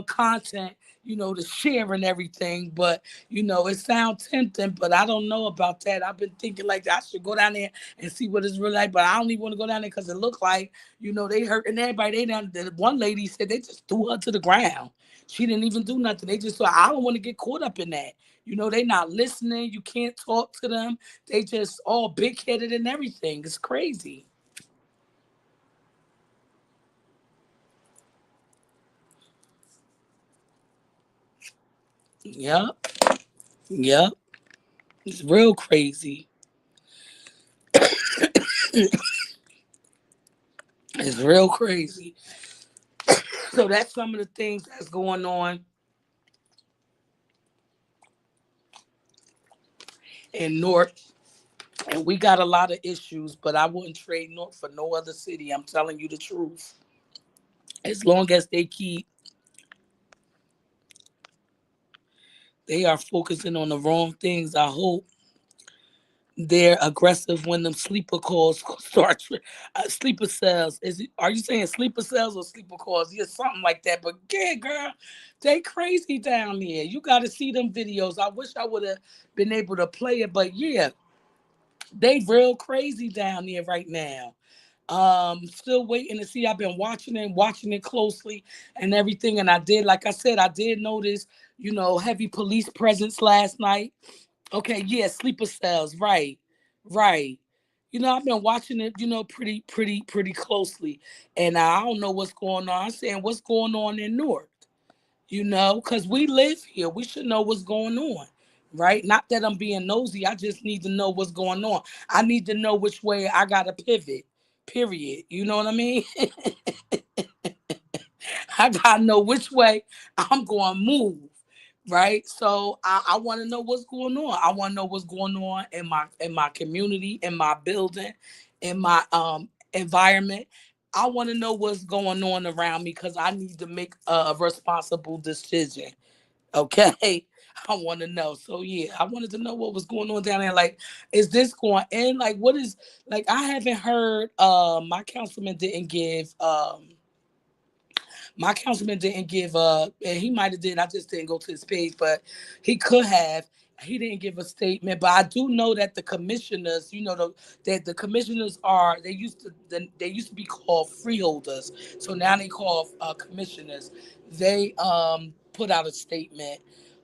content, to share and everything. But it sounds tempting, but I don't know about that. I've been thinking like I should go down there and see what it's really like, but I don't even want to go down there because it looked like, they hurting everybody. The one lady said they just threw her to the ground. She didn't even do nothing. They just thought, I don't want to get caught up in that. They not listening. You can't talk to them. They just all big headed and everything. It's crazy. Yep. Yep. It's real crazy. It's real crazy. So that's some of the things that's going on in Newark. And we got a lot of issues, but I wouldn't trade Newark for no other city. I'm telling you the truth. As long as they are focusing on the wrong things, I hope they're aggressive when them sleeper calls start. Sleeper cells. Are you saying sleeper cells or sleeper calls? Yeah, something like that. But yeah, girl, they crazy down there. You got to see them videos. I wish I would have been able to play it, but yeah, they real crazy down there right now. Still waiting to see. I've been watching it closely and everything. And like I said, I did notice, heavy police presence last night. Okay, yeah, sleeper cells, right, right. I've been watching it, pretty closely, and I don't know what's going on. I'm saying what's going on in Newark, because we live here. We should know what's going on, right? Not that I'm being nosy. I just need to know what's going on. I need to know which way I gotta pivot. period. You know what I mean? I gotta know which way I'm going to move, right? So I want to know what's going on. I want to know what's going on in my community, in my building, in my environment. I want to know what's going on around me because I need to make a responsible decision. Okay. I want to know. So yeah, I wanted to know what was going on down there. Like, is this going in? Like, what is like I haven't heard my councilman didn't give my councilman didn't give and he might have did. I just didn't go to his page, but he could have. He didn't give a statement, but I do know that the commissioners, that the commissioners are they used to be called freeholders, so now they call commissioners. They put out a statement,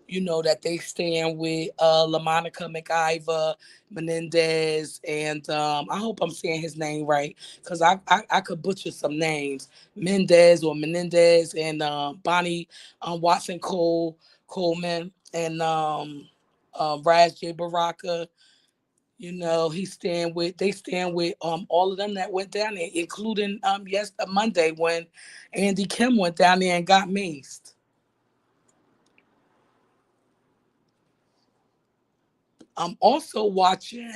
that they stand with LaMonica McIver Menendez, and I hope I'm saying his name right because I could butcher some names. Mendez or Menendez and Bonnie Watson Coleman and Raz J Baraka. They stand with all of them that went down there, including Monday when Andy Kim went down there and got maced. I'm also watching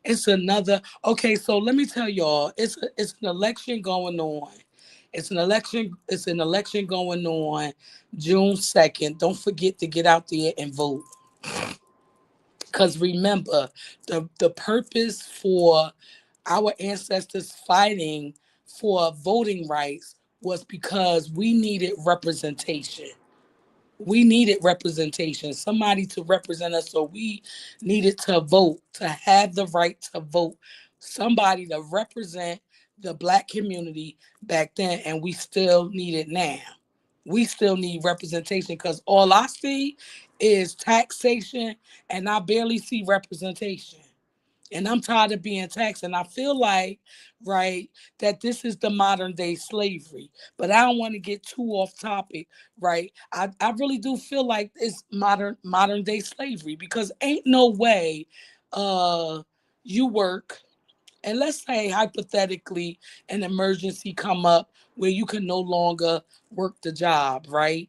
it's another okay, so let me tell y'all, it's an election going on. It's an election going on June 2nd. Don't forget to get out there and vote. Because remember, the purpose for our ancestors fighting for voting rights was because we needed representation. We needed representation, somebody to represent us. So we needed to vote, to have the right to vote, somebody to represent the Black community back then. And we still need it now. We still need representation because all I see is taxation and I barely see representation. And I'm tired of being taxed. And I feel like, right, that this is the modern day slavery. But I don't want to get too off topic, right? I really do feel like it's modern day slavery because ain't no way you work and let's say hypothetically an emergency come up where you can no longer work the job, right?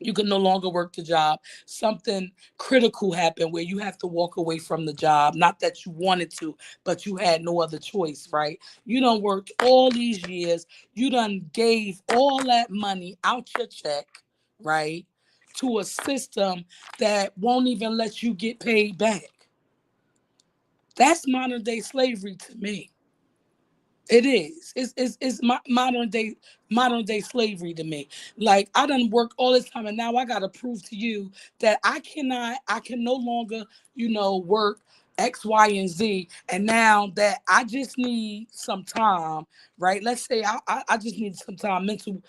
You can no longer work the job. Something critical happened where you have to walk away from the job. Not that you wanted to, but you had no other choice, right? You done worked all these years. You done gave all that money out your check, right? To a system that won't even let you get paid back. That's modern day slavery to me. It is. It's modern day slavery to me. Like I done work all this time, and now I gotta prove to you that I can no longer, work X, Y, and Z. And now that I just need some time, right? Let's say I just need some time, mental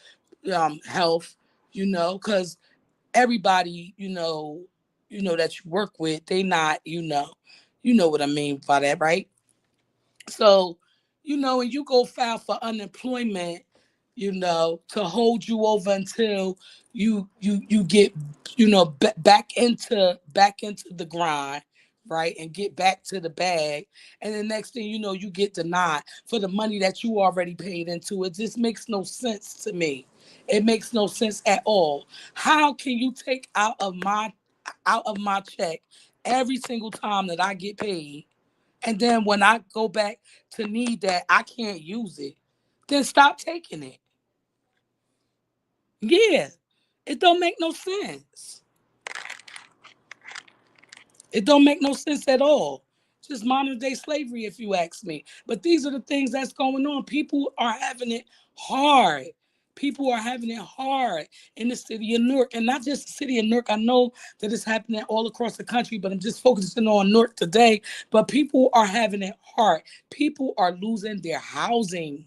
health, because everybody, that you work with, they not, you know what I mean by that, right? So, and you go file for unemployment, to hold you over until you get, back into the grind, right, and get back to the bag, and the next thing you know, you get denied for the money that you already paid into. It just makes no sense to me. It makes no sense at all. How can you take out of my check every single time that I get paid? And then when I go back to need that, I can't use it. Then stop taking it. Yeah. It don't make no sense. It don't make no sense at all. Just modern day slavery, if you ask me. But these are the things that's going on. People are having it hard. People are having it hard in the city of Newark. And not just the city of Newark. I know that it's happening all across the country, but I'm just focusing on Newark today. But people are having it hard. People are losing their housing.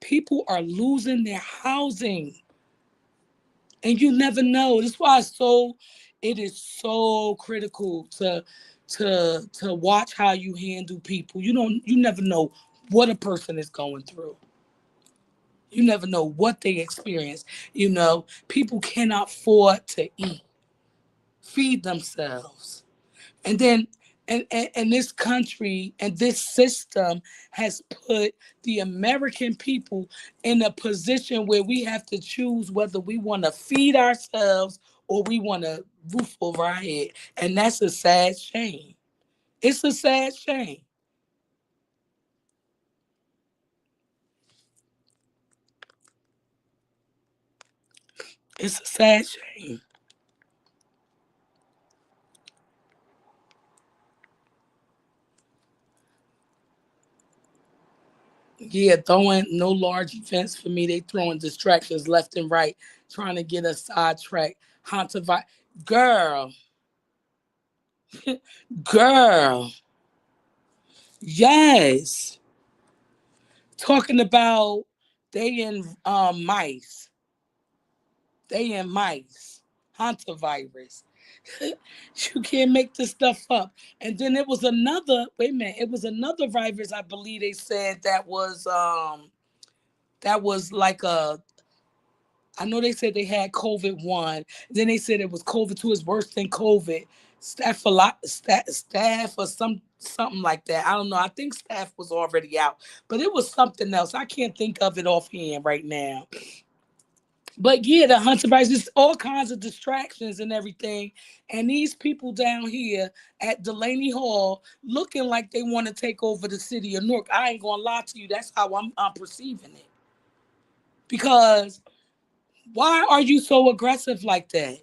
People are losing their housing. And you never know. That's why it is so critical to watch how you handle people. You never know what a person is going through. You never know what they experience. People cannot afford to eat, feed themselves. And then And this country and this system has put the American people in a position where we have to choose whether we want to feed ourselves or we want a roof over our head. And that's a sad shame. It's a sad shame. It's a sad shame. Yeah, throwing no large events for me. They throwing distractions left and right, trying to get us sidetracked. Hunter, girl, girl, yes. Talking about they in mice, they in mice, Hunter virus. You can't make this stuff up. And then it was another. Wait a minute, it was another virus. I believe they said that was like a I know they said they had COVID one. Then they said it was COVID two is worse than COVID. Staff or something like that. I don't know. I think staff was already out, but it was something else. I can't think of it offhand right now. But yeah, the Hunter Biden, just all kinds of distractions and everything. And these people down here at Delaney Hall looking like they want to take over the city of Newark. I ain't gonna lie to you. That's how I'm perceiving it. Because why are you so aggressive like that?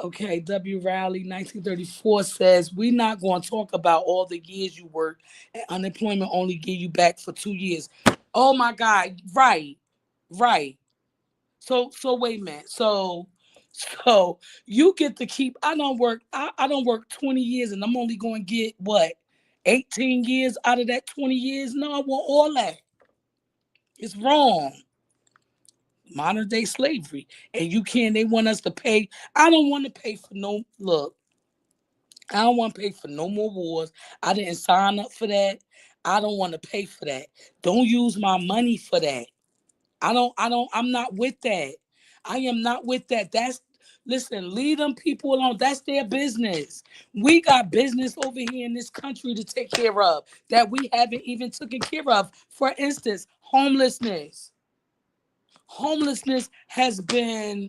Okay, W. Rowley, 1934 says, we're not going to talk about all the years you worked and unemployment only give you back for 2 years. Oh my God, right, right. So wait a minute. So you get to keep, I don't work 20 years and I'm only going to get what? 18 years out of that 20 years? No, I want all that. It's wrong. Modern day slavery. And they want us to pay. I don't want to pay for no, look, I don't want to pay for no more wars. I didn't sign up for that. I don't want to pay for that. Don't use my money for that. I'm not with that. I am not with that. Listen, leave them people alone. That's their business. We got business over here in this country to take care of that we haven't even taken care of. For instance, homelessness. Homelessness has been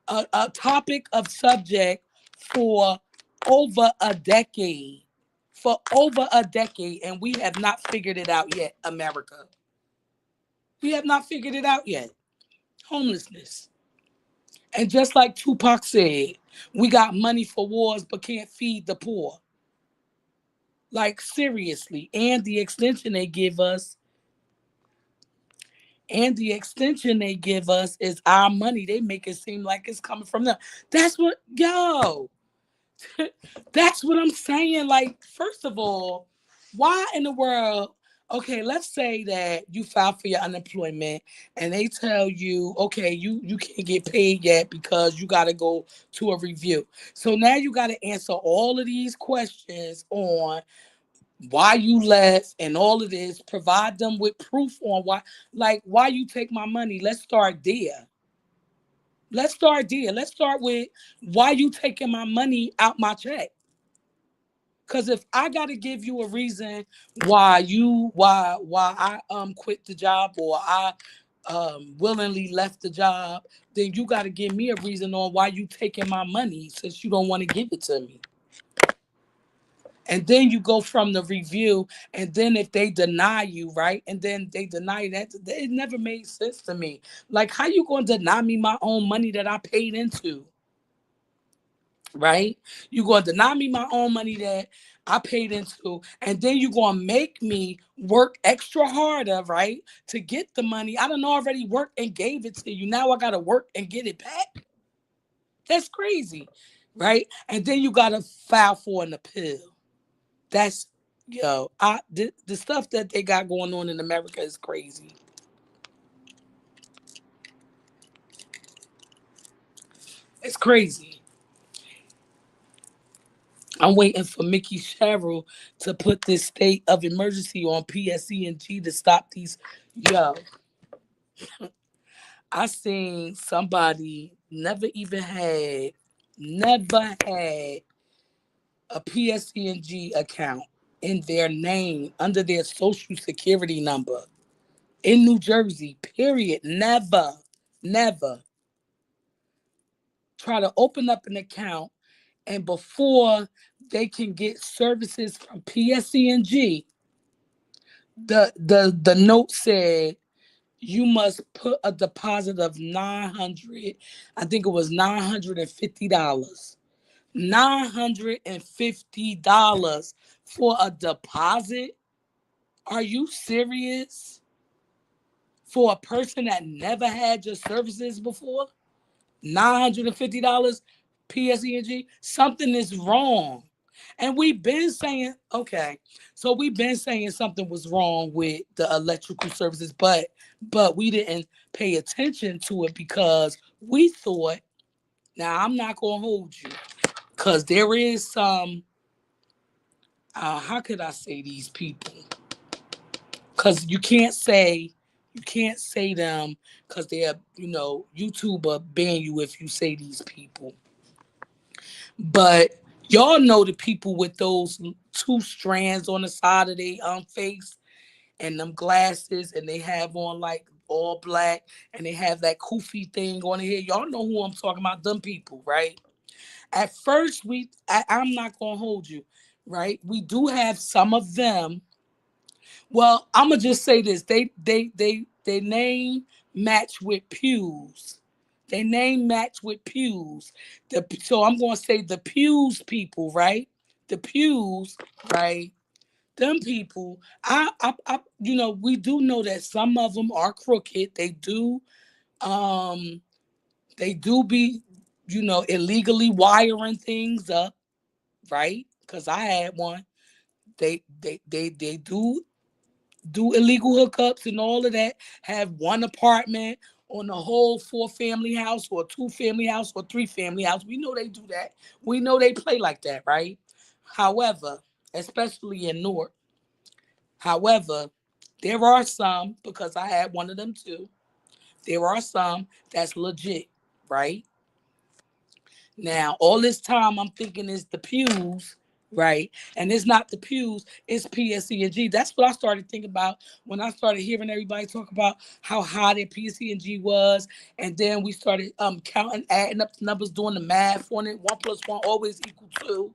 a topic of subject for over a decade. For over a decade, and we have not figured it out yet, America. We have not figured it out yet. Homelessness. And just like Tupac said, we got money for wars but can't feed the poor. Like seriously. And the extension they give us is our money. They make it seem like it's coming from them. That's what, yo, that's what I'm saying. Like, first of all, why in the world? Okay, let's say that you file for your unemployment and they tell you, okay, you can't get paid yet because you got to go to a review. So now you got to answer all of these questions on why you left and all of this. Provide them with proof on why you take my money. Let's start there. Let's start there. Let's start with why you taking my money out my check. Cause if I gotta give you a reason why I quit the job or I willingly left the job, then you gotta give me a reason on why you taking my money since you don't want to give it to me. And then you go from the review, and then if they deny you, right, and then they deny that, it never made sense to me. Like, how you gonna deny me my own money that I paid into? Right? You're going to deny me my own money that I paid into, and then you're going to make me work extra harder, right, to get the money. I done already worked and gave it to you. Now I got to work and get it back. That's crazy, right? And then you got to file for an appeal. That's, the stuff that they got going on in America is crazy. It's crazy. I'm waiting for Mickey Sherrill to put this state of emergency on PSE&G to stop these. Yo, I seen somebody never had a PSCNG account in their name under their social security number in New Jersey, period. Never, never try to open up an account, and before they can get services from PSCNG, the note said you must put a deposit of 900, I think it was $950. $950 for a deposit? Are you serious? For a person that never had your services before? $950 PSENG? Something is wrong. And we've been saying, okay, so we've been saying something was wrong with the electrical services, but we didn't pay attention to it because we thought, now I'm not gonna hold you, because there is some how could I say these people? Because you can't say them because they're, YouTube will ban you if you say these people. But y'all know the people with those two strands on the side of their face and them glasses, and they have on like all black, and they have that koofy thing on here. Y'all know who I'm talking about, them people, right? At first, I'm not gonna hold you, right? We do have some of them. Well, I'm gonna just say this: they name match with pews. They name match with pews. So I'm gonna say the pews people, right? The pews, right? Them people. We do know that some of them are crooked. Um, they do be, illegally wiring things up, right? Because I had one. They do illegal hookups and all of that, have one apartment on the whole four-family house or two-family house or three-family house. We know they do that. We know they play like that, right? However, especially in Newark, however, there are some, because I had one of them too, there are some that's legit, right? Now, all this time I'm thinking is the pews, right? And it's not the pews, it's PSC&G. That's what I started thinking about when I started hearing everybody talk about how high their PSC&G was. And then we started counting, adding up the numbers, doing the math on it. 1 + 1 always equal 2.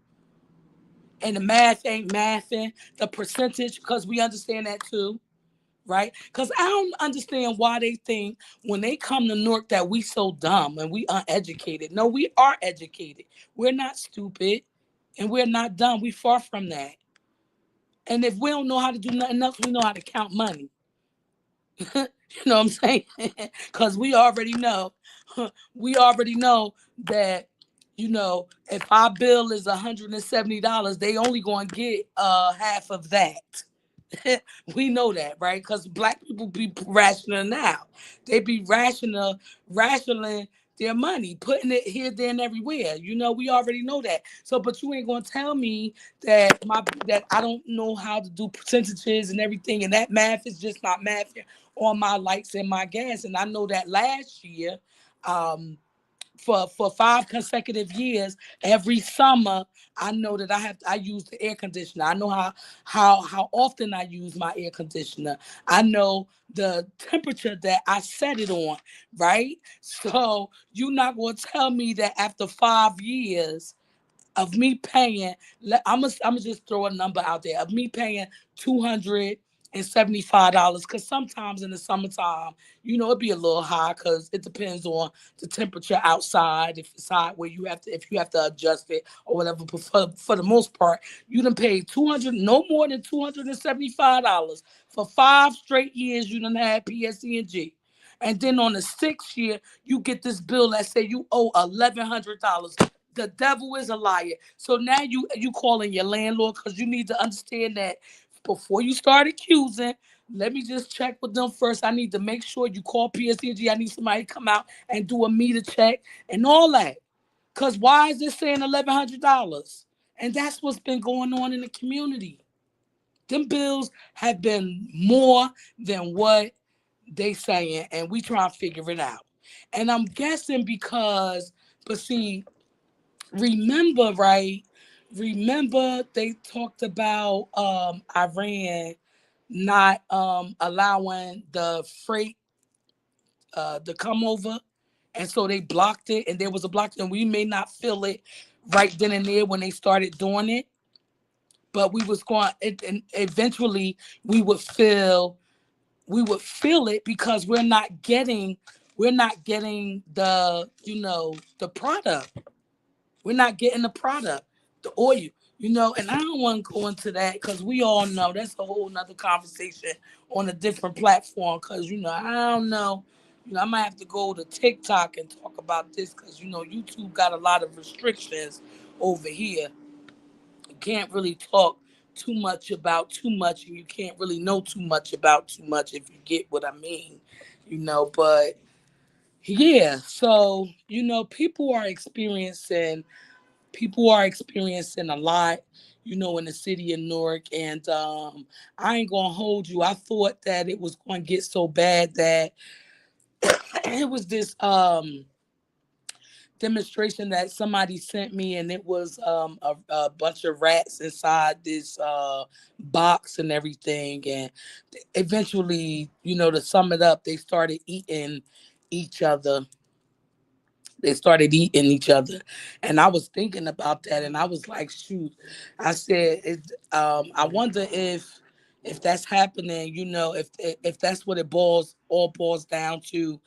And the math ain't mathing, the percentage, because we understand that too, right? Because I don't understand why they think when they come to Newark that we so dumb and we uneducated. No, we are educated. We're not stupid and we're not dumb. We far from that. And if we don't know how to do nothing else, we know how to count money. You know what I'm saying? Because we already know that, if our bill is $170, they only going to get half of that. We know that, right? Because black people be rationing now. They be rationing their money, putting it here, there, and everywhere. We already know that. So, but you ain't gonna tell me that I don't know how to do percentages and everything, and that math is just not math on my lights and my gas. And I know that last year, for 5 consecutive years, every summer, I know that I use the air conditioner. I know how often I use my air conditioner. I know the temperature that I set it on, right? So you're not going to tell me that after 5 years of me paying, I'm gonna just throw a number out there of me paying $275, because sometimes in the summertime, it'd be a little high because it depends on the temperature outside. If it's hot, where if you have to adjust it or whatever. But for the most part, you done paid 200, no more than $275 for 5 straight years. You done had PSE&G. And then on the 6th year, you get this bill that say you owe $1,100. The devil is a liar. So now you calling your landlord, because you need to understand that before you start accusing, let me just check with them first. I need to make sure you call PSCG. I need somebody to come out and do a meter check and all that. Because why is this saying $1,100? And that's what's been going on in the community. Them bills have been more than what they saying, and we try to figure it out. And I'm guessing because, but see, remember, right? remember they talked about Iran not allowing the freight to come over, and so they blocked it, and there was a block, and we may not feel it right then and there when they started doing it, but we was going, and eventually we would feel it because we're not getting the the product. We're not getting the product, the oil, and I don't want to go into that because we all know that's a whole nother conversation on a different platform. Because, I don't know. I might have to go to TikTok and talk about this because, YouTube got a lot of restrictions over here. You can't really talk too much about too much, and you can't really know too much about too much, if you get what I mean, but yeah, so, people are experiencing a lot, in the city of Newark. And I ain't gonna hold you. I thought that it was gonna get so bad that it was this demonstration that somebody sent me, and it was a bunch of rats inside this box and everything. And eventually, to sum it up, each other they started eating each other. And I was thinking about that, and I was like, shoot. I said, I wonder if that's happening, if that's what it boils down to,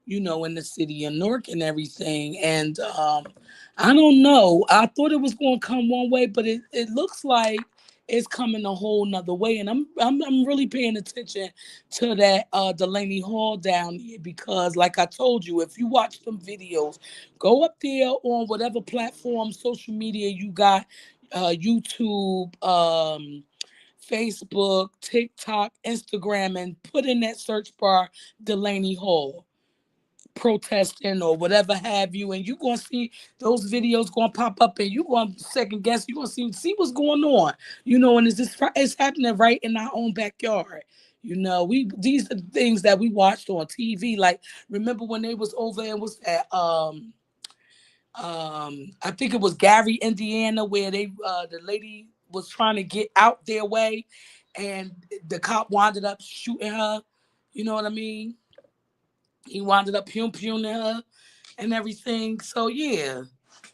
in the city of Newark and everything. And I don't know. I thought it was going to come one way, but it looks like it's coming a whole nother way. And I'm really paying attention to that Delaney Hall down here because, like I told you, if you watch them videos, go up there on whatever platform, social media you got, YouTube, Facebook, TikTok, Instagram, and put in that search bar Delaney Hall protesting or whatever have you, and you're gonna see those videos gonna pop up, and you're gonna second guess, you're gonna see what's going on, and it's happening right in our own backyard. We these are the things that we watched on TV. Like, remember when they was over and was at I think it was Gary, Indiana, where they the lady was trying to get out their way, and the cop wound up shooting her. You know what I mean? He wound up pum her and everything. So yeah,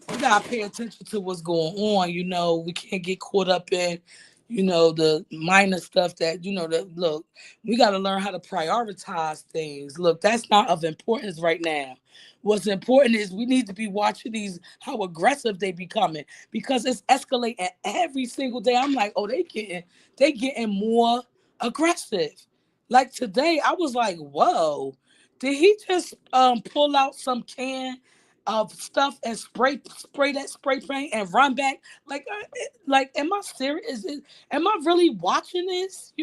we gotta pay attention to what's going on. We can't get caught up in, the minor stuff that, that look, we gotta learn how to prioritize things. Look, that's not of importance right now. What's important is we need to be watching how aggressive they becoming, because it's escalating every single day. I'm like, oh, they getting more aggressive. Like today, I was like, whoa, did he just pull out some can of stuff and spray that spray paint and run back? Like, am I serious? Am I really watching this?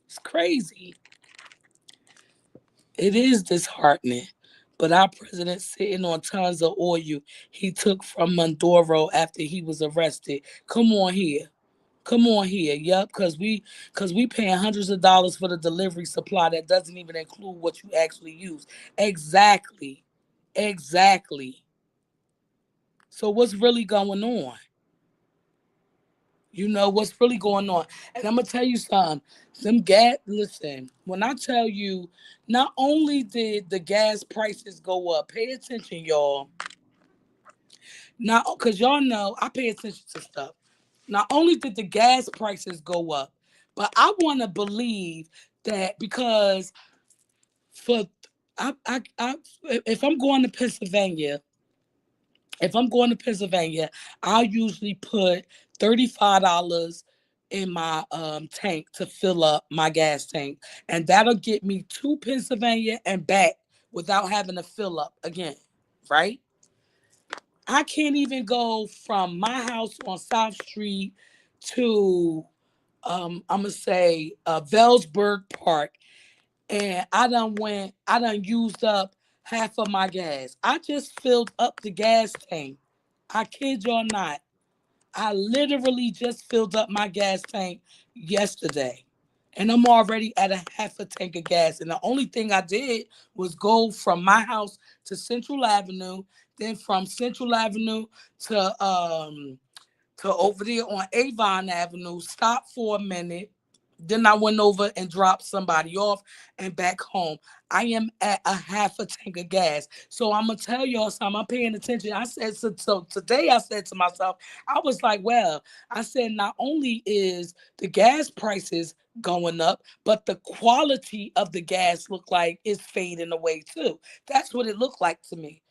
It's crazy. It is disheartening. But our president sitting on tons of oil he took from Maduro after he was arrested. Come on here. Come on here. Yep, because we paying hundreds of dollars for the delivery supply that doesn't even include what you actually use. Exactly. Exactly. So what's really going on? What's really going on. And I'm gonna tell you something. Listen, when I tell you, not only did the gas prices go up, pay attention, y'all. Now, because y'all know I pay attention to stuff. Not only did the gas prices go up, but I want to believe that because for I if I'm going to Pennsylvania, I'll usually put $35 in my tank to fill up my gas tank, and that'll get me to Pennsylvania and back without having to fill up again. Right? I can't even go from my house on South Street to I'm gonna say Velsburg Park, and I done used up half of my gas. I just filled up the gas tank. I kid y'all not. I literally just filled up my gas tank yesterday. and I'm already at a half a tank of gas. And the only thing I did was go from my house to Central Avenue, then from Central Avenue to over there on Avon Avenue, stop for a minute. Then I went over and dropped somebody off and back home. I am at a half a tank of gas. So I'm gonna tell y'all something. I'm paying attention. I said so today I said to myself, I was like, well, I said not only is the gas prices going up, but the quality of the gas look like it's fading away too. That's what it looked like to me.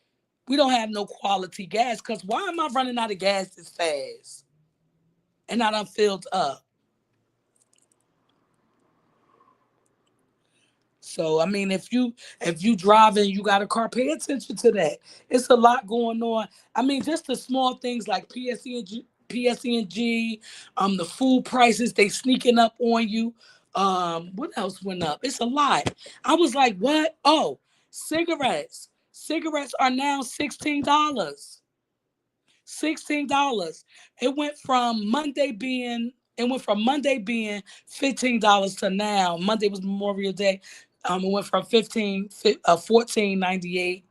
We don't have no quality gas because why am I running out of gas this fast? And I done filled up. So I mean, if you driving, you got a car, pay attention to that. It's a lot going on. I mean, just the small things like PSE&G, the food prices they sneaking up on you. What else went up? It's a lot. I was like, what? Oh, cigarettes. Cigarettes are now $16. $16. It went from Monday being $15 to now. Monday was Memorial Day. It went from 14.98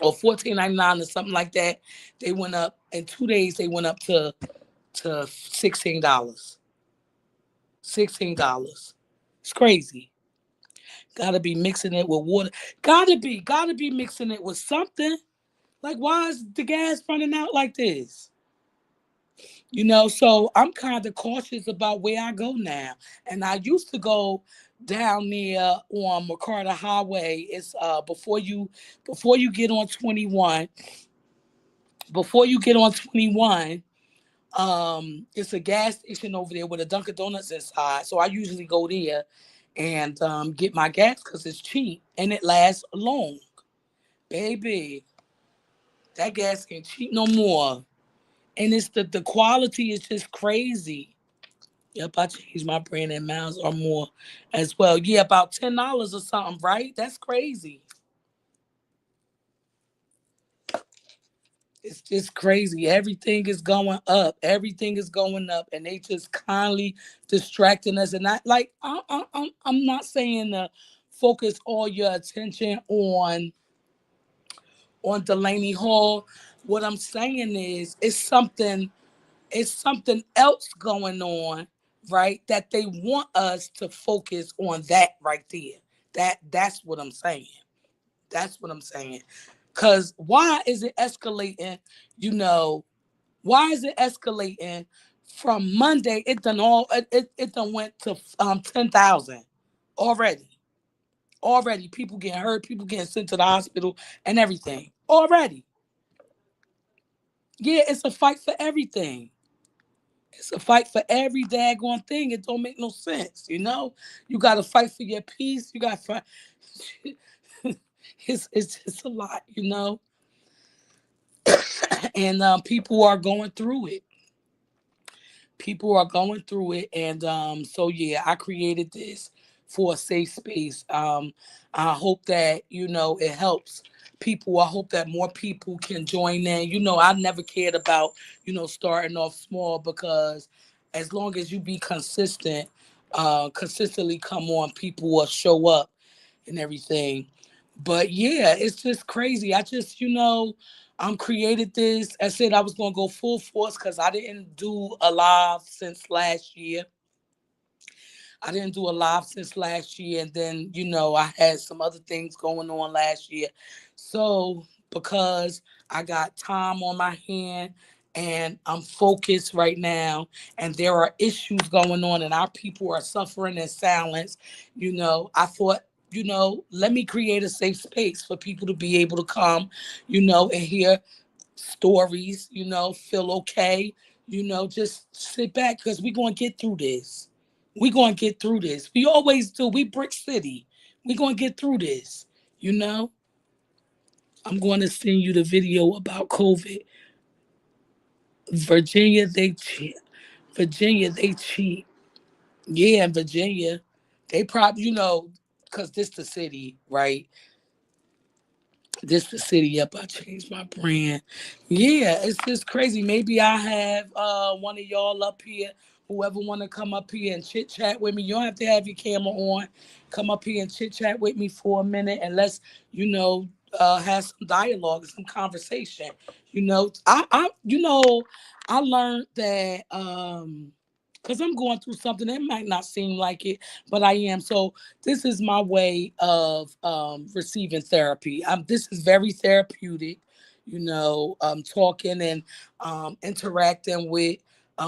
or 14.99 or something like that. They went up in 2 days. They went up to $16. $16. It's crazy. Gotta be mixing it with water. Gotta be mixing it with something. Like, why is the gas running out like this? So I'm kind of cautious about where I go now. And I used to go down there on McCarter Highway. It's before you get on 21. Before you get on 21, it's a gas station over there with a Dunkin' Donuts inside. So I usually go there and get my gas because it's cheap and it lasts long. Baby, that gas ain't cheap no more. And it's the quality is just crazy. Yep, I changed my brand and miles or more as well. Yeah, about $10 or something, right? That's crazy. It's just crazy. Everything is going up. Everything is going up, and they just kindly distracting us. And I'm not saying to focus all your attention on Delaney Hall. What I'm saying is, it's something else going on, right? That they want us to focus on that right there. That's what I'm saying. That's what I'm saying. Cause why is it escalating? You know, why is it escalating from Monday? It done went to 10,000 already. Already, people getting hurt, people getting sent to the hospital, and everything. Already, yeah, it's a fight for everything. It's a fight for every daggone thing. It don't make no sense. You got to fight for your peace. You got to fight. It's just a lot. And people are going through it. People are going through it, and so yeah, I created this for a safe space. I hope that it helps people. I hope that more people can join in. I never cared about starting off small, because as long as you be consistent, consistently come on, people will show up and everything. But yeah, it's just crazy. I just, created this. I said I was gonna go full force because I didn't do a live since last year. I didn't do a live since last year, and then I had some other things going on last year. So because I got time on my hand and I'm focused right now, and there are issues going on, and our people are suffering in silence, I thought, let me create a safe space for people to be able to come, and hear stories, feel okay, just sit back because we're going to get through this. We're going to get through this. We always do. We Brick City. We're going to get through this, you know? I'm going to send you the video about COVID. Virginia, they cheat. Virginia, they cheat. Yeah, in Virginia, they probably, because this the city, right? This the city. Yep, I changed my brand. Yeah, it's just crazy. Maybe I have one of y'all up here Whoever want to come up here and chit chat with me, you don't have to have your camera on. Come up here and chit chat with me for a minute, and let's, you know, have some dialogue, some conversation. I learned that because I'm going through something that might not seem like it, but I am. So this is my way of receiving therapy. This is very therapeutic, talking and interacting with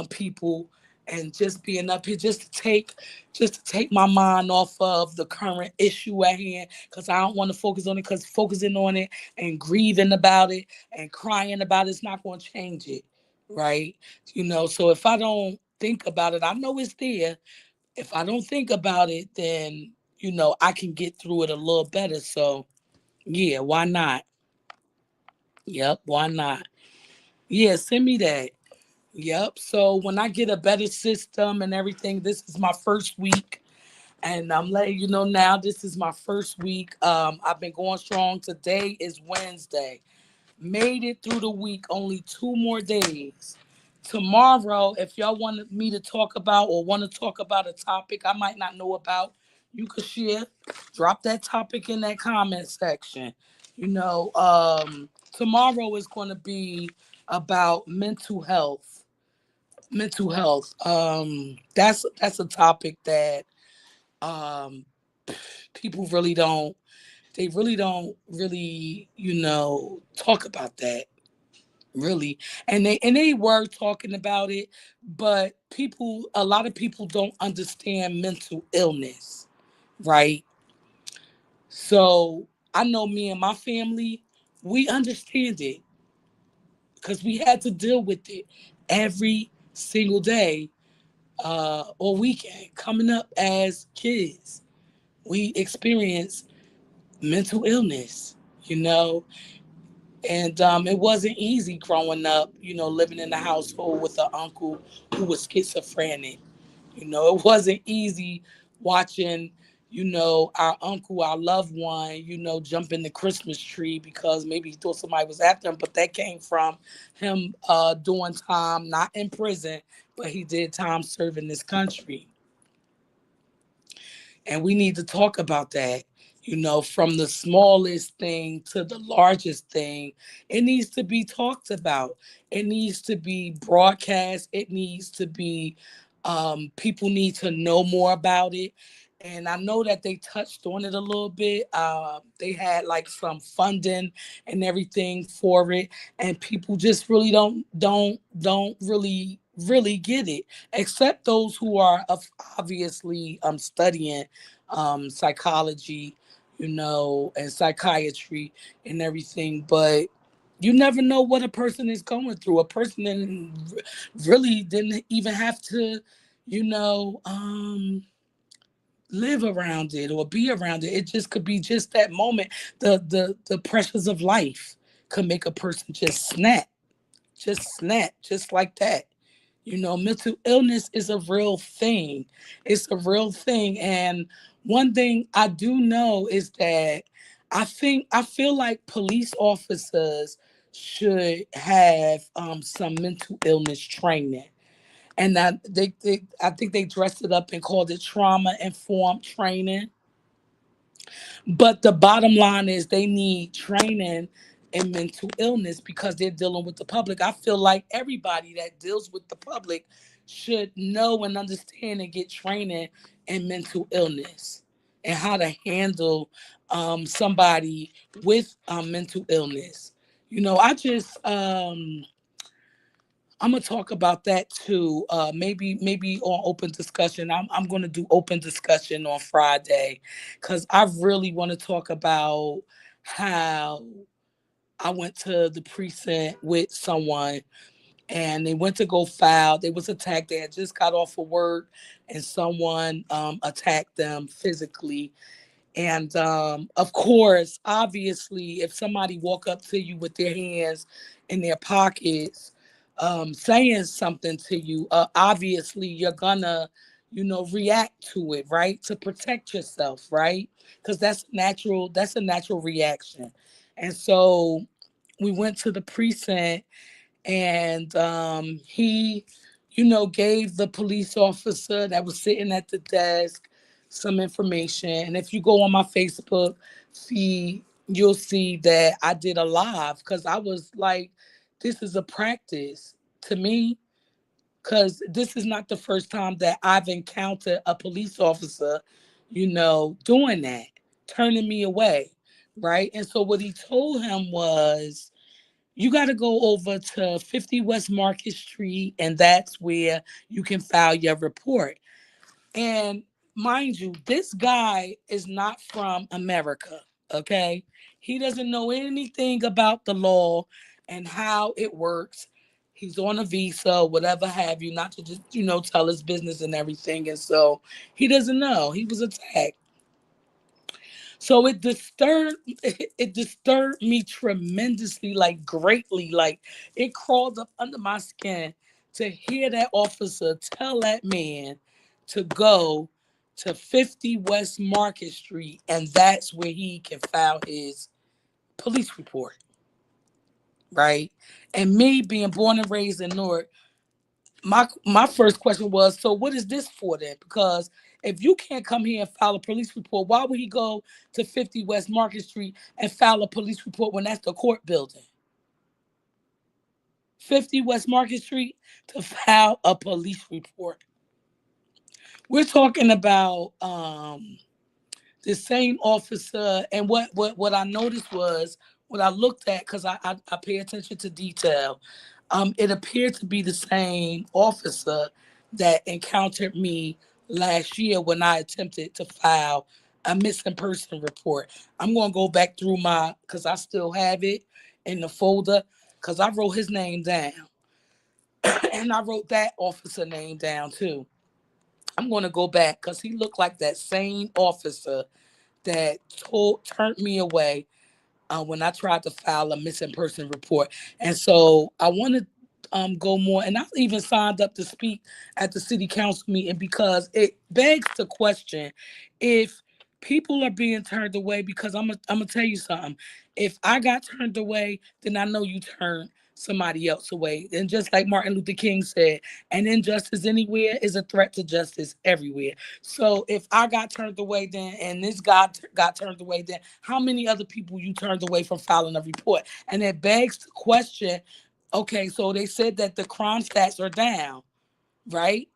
people and just being up here just to take my mind off of the current issue at hand, because I don't want to focus on it, because focusing on it and grieving about it and crying about it's not going to change it, right? So if I don't think about it, I know it's there. If I don't think about it, then I can get through it a little better. So yeah, why not? Yep, why not? Yeah, send me that. Yep. So when I get a better system and everything, this is my first week. And I'm letting you know now, this is my first week. I've been going strong. Today is Wednesday. Made it through the week, only 2 more days. Tomorrow, if y'all want me to talk about or want to talk about a topic I might not know about, you could share. Drop that topic in that comment section. Tomorrow is going to be about mental health. Mental health. That's a topic that um, people really don't talk about that, really. And they were talking about it, but a lot of people don't understand mental illness, right? So I know me and my family, we understand it because we had to deal with it every single day or weekend coming up as kids. We experience mental illness, you know, and it wasn't easy growing up, living in a household with an uncle who was schizophrenic. It wasn't easy watching, our uncle, our loved one, jump in the Christmas tree because maybe he thought somebody was after him, but that came from him doing time, not in prison, but he did time serving this country. And we need to talk about that, from the smallest thing to the largest thing. It needs to be talked about. It needs to be broadcast. It needs to be, people need to know more about it. And I know that they touched on it a little bit. They had like some funding and everything for it, and people just really don't really get it, except those who are obviously studying psychology, and psychiatry and everything. But you never know what a person is going through. A person really didn't even have to, you know, um, live around it or be around it. It just could be just that moment. The pressures of life could make a person just snap, just like that. Mental illness is a real thing. It's a real thing. And one thing I do know is that I feel like police officers should have some mental illness training. And that I think they dressed it up and called it trauma informed training. But the bottom line is they need training in mental illness because they're dealing with the public. I feel like everybody that deals with the public should know and understand and get training in mental illness and how to handle somebody with mental illness. I'm gonna talk about that too. Maybe on open discussion. I'm gonna do open discussion on Friday, because I really want to talk about how I went to the precinct with someone and they went to go file. They was attacked. They had just got off of work and someone attacked them physically. And of course, obviously, if somebody walk up to you with their hands in their pockets, saying something to you, obviously you're gonna, react to it, right? To protect yourself, right? Because that's natural. That's a natural reaction. And so we went to the precinct, and he gave the police officer that was sitting at the desk some information. And if you go on my Facebook feed, you'll see that I did a live because I was like, this is a practice to me, because this is not the first time that I've encountered a police officer, doing that, turning me away. Right. And so what he told him was, you got to go over to 50 West Market Street, and that's where you can file your report. And mind you, this guy is not from America, okay? He doesn't know anything about the law and how it works. He's on a visa, whatever have you, not to just, tell his business and everything. And so he doesn't know. He was attacked. So it disturbed me tremendously, like greatly. Like it crawled up under my skin to hear that officer tell that man to go to 50 West Market Street, and that's where he can file his police report, right? And me being born and raised in Newark, my first question was, so what is this for then? Because if you can't come here and file a police report, why would he go to 50 West Market Street and file a police report when that's the court building? 50 West Market Street to file a police report. We're talking about the same officer. And what I noticed was, what I looked at, because I pay attention to detail, it appeared to be the same officer that encountered me last year when I attempted to file a missing person report. I'm going to go back through because I still have it in the folder, because I wrote his name down. And I wrote that officer name down too. I'm going to go back because he looked like that same officer that turned me away when I tried to file a missing person report. And so I want to go more. And I even signed up to speak at the city council meeting, because it begs the question, if people are being turned away, because I'm gonna tell you something. If I got turned away, then I know you turned somebody else away. And just like Martin Luther King said, an injustice anywhere is a threat to justice everywhere. So if I got turned away then, and this guy got turned away then, how many other people you turned away from filing a report? And it begs the question, okay, so they said that the crime stats are down, right?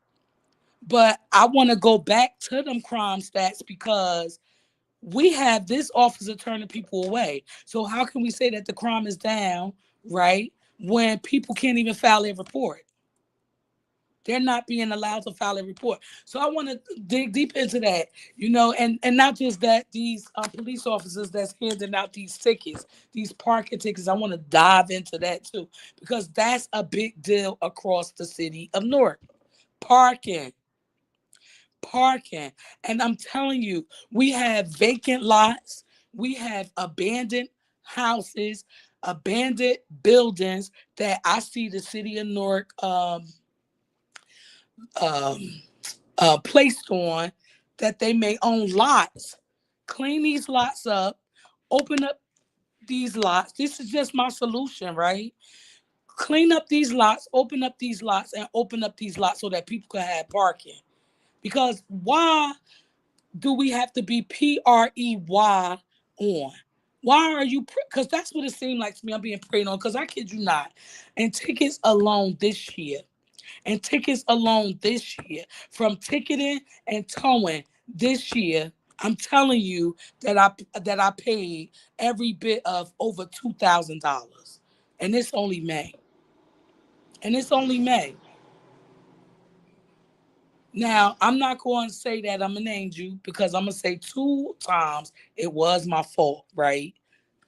But I want to go back to them crime stats, because we have this officer turning people away. So how can we say that the crime is down, right, when people can't even file their report? They're not being allowed to file a report. So I want to dig deep into that, and not just that, these police officers that's handing out these tickets, these parking tickets. I want to dive into that too, because that's a big deal across the city of Newark. Parking, parking. And I'm telling you, we have vacant lots, we have abandoned houses, abandoned buildings that I see the city of Newark um, placed on, that they may own lots. Clean these lots up, open up these lots. This is just my solution, right? Clean up these lots, open up these lots, and open up these lots so that people can have parking. Because why do we have to be PREY on? Why are you? Because that's what it seemed like to me. I'm being preyed on. Because I kid you not. And tickets alone this year, from ticketing and towing this year, I'm telling you that I paid every bit of over $2,000, and it's only May. And it's only May. Now, I'm not going to say that I'm an angel, because I'm going to say 2 times it was my fault, right?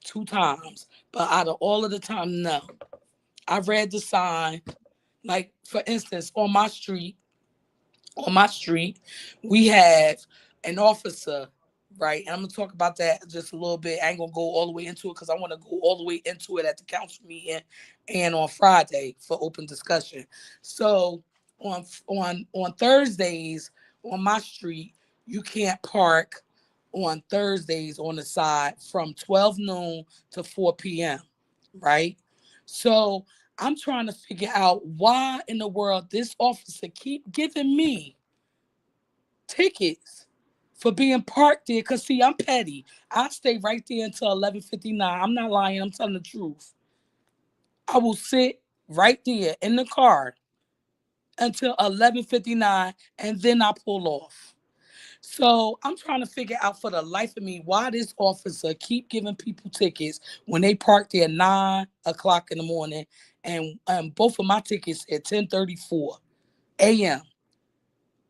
2 times. But out of all of the time, no. I read the sign. Like, for instance, on my street, we have an officer, right? And I'm gonna talk about that just a little bit. I ain't gonna go all the way into it, because I want to go all the way into it at the council meeting and on Friday for open discussion. So on Thursdays on my street, you can't park on Thursdays on the side from 12 noon to 4 p.m. Right? So I'm trying to figure out why in the world this officer keep giving me tickets for being parked there. Cause see, I'm petty. I stay right there until 11:59. I'm not lying. I'm telling the truth. I will sit right there in the car until 11:59, and then I pull off. So I'm trying to figure out for the life of me why this officer keep giving people tickets when they park there 9 o'clock in the morning, and both of my tickets at 10:34 a.m.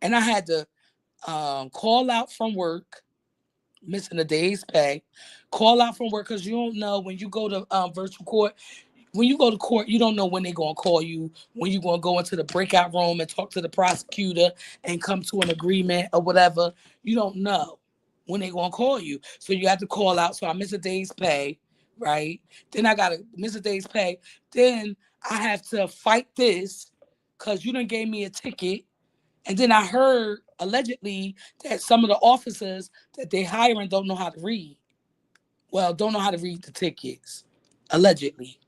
And I had to call out from work, missing a day's pay, call out from work because you don't know when you go to virtual court. When you go to court, you don't know when they're going to call you, when you're going to go into the breakout room and talk to the prosecutor and come to an agreement or whatever. You don't know when they're going to call you. So you have to call out. So I miss a day's pay, right? Then I got to miss a day's pay. Then I have to fight this because you done gave me a ticket. And then I heard allegedly that some of the officers that they hiring don't know how to read. Well, don't know how to read the tickets. Allegedly.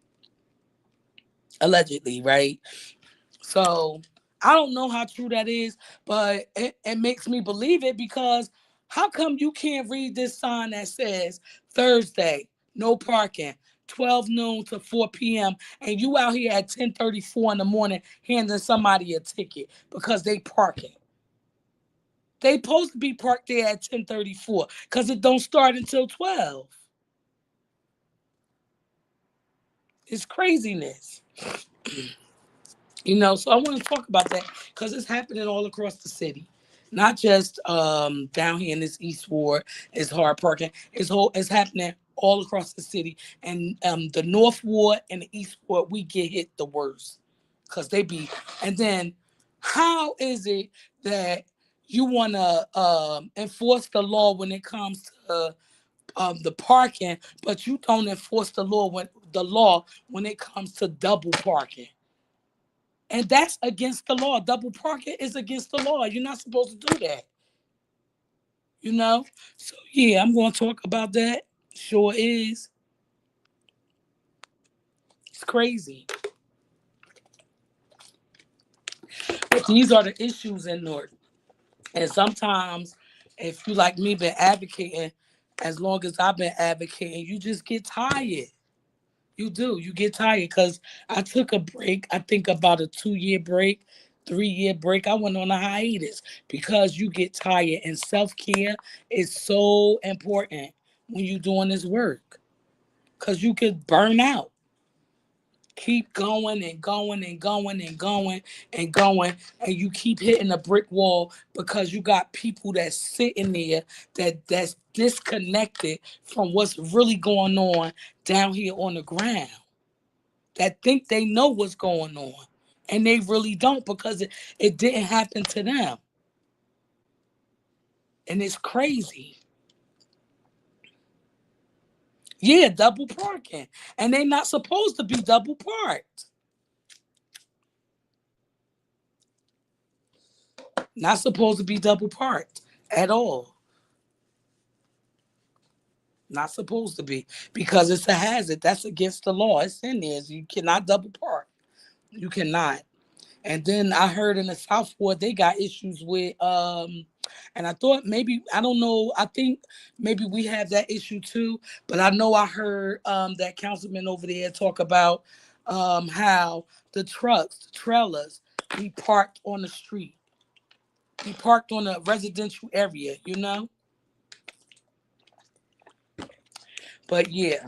Allegedly, right? So I don't know how true that is, but it makes me believe it because how come you can't read this sign that says Thursday, no parking, 12 noon to 4 p.m. and you out here at 10:34 in the morning handing somebody a ticket because they parking. They supposed to be parked there at 10:34 because it don't start until 12. It's craziness. So I want to talk about that because it's happening all across the city, not just down here in this East Ward. It's hard parking. It's happening all across the city, and the North Ward and the East Ward we get hit the worst because they be. And then, how is it that you want to enforce the law when it comes to the parking, but you don't enforce the law when it comes to double parking? And that's against the law. Double parking is against the law. You're not supposed to do that. You know? So yeah, I'm gonna talk about that. Sure is. It's crazy. But these are the issues in Newark. And sometimes if you like me been advocating, as long as I've been advocating, you just get tired. You do. You get tired because I took a break. I think about a 2-year break, 3-year break. I went on a hiatus because you get tired, and self care is so important when you're doing this work because you could burn out. Keep going and going and going and going and going, and you keep hitting a brick wall because you got people that's sitting there that's disconnected from what's really going on down here on the ground, that think they know what's going on and they really don't because it didn't happen to them. And it's crazy. Yeah, double parking. And they not supposed to be double parked. Not supposed to be double parked at all. Not supposed to be because it's a hazard. That's against the law. It's in there. You cannot double park. You cannot. And then I heard in the South Ward they got issues with and I thought maybe I don't know, I think maybe we have that issue too, but I know I heard that councilman over there talk about how the trucks, the trailers be parked on the street. Be parked on a residential area. But yeah,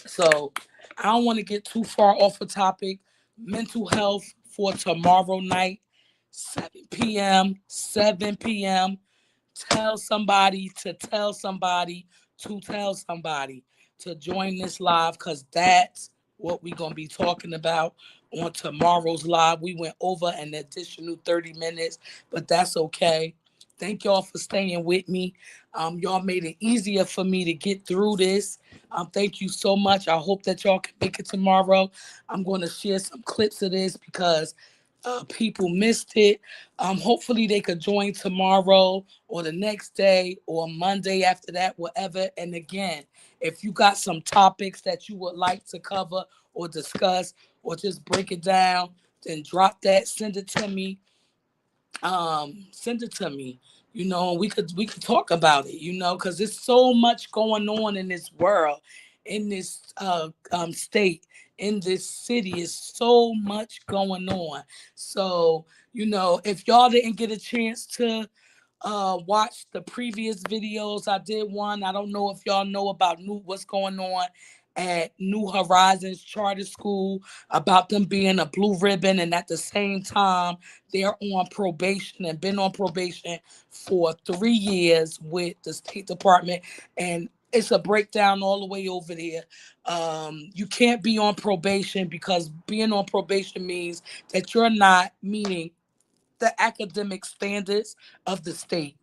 so I don't want to get too far off the topic. Mental health for tomorrow night, 7 p.m. 7 p.m. Tell somebody to tell somebody to tell somebody to join this live because that's what we're going to be talking about on tomorrow's live. We went over an additional 30 minutes, but that's okay. Thank y'all for staying with me. Y'all made it easier for me to get through this. Thank you so much. I hope that y'all can make it tomorrow. I'm going to share some clips of this because people missed it. Hopefully they could join tomorrow or the next day or Monday after that, whatever. And again, if you got some topics that you would like to cover or discuss, or just break it down, then drop that, send it to me. Send it to me. We could talk about it, because there's so much going on in this world, in this state, in this city. Is so much going on. So, if y'all didn't get a chance to watch the previous videos, I did one. I don't know if y'all know about what's going on at New Horizons Charter School, about them being a blue ribbon, and at the same time they're on probation and been on probation for 3 years with the State Department. And it's a breakdown all the way over there. You can't be on probation, because being on probation means that you're not meeting the academic standards of the state.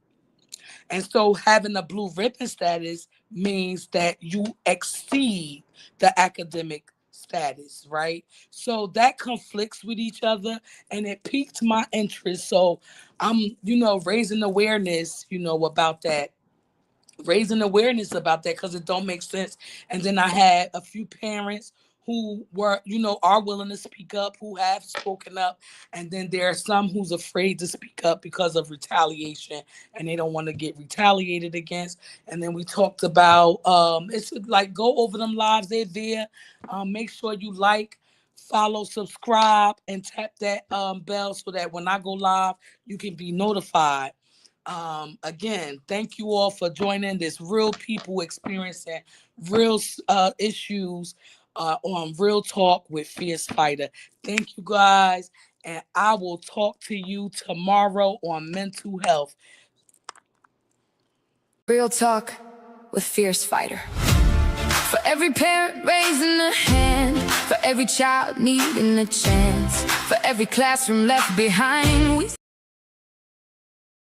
And so having a blue ribbon status means that you exceed the academic status, right? So that conflicts with each other, and it piqued my interest. So I'm, raising awareness, about that, because it don't make sense. And then I had a few parents who were, are willing to speak up, who have spoken up. And then there are some who's afraid to speak up because of retaliation, and they don't want to get retaliated against. And then we talked about, it's like, go over them lives. They're there. Make sure you like, follow, subscribe, and tap that bell so that when I go live, you can be notified. Again, thank you all for joining this real people experiencing real issues on Real Talk with Fierce Fighter. Thank you guys, and I will talk to you tomorrow on mental health. Real Talk with Fierce Fighter. For every parent raising a hand, for every child needing a chance, for every classroom left behind, we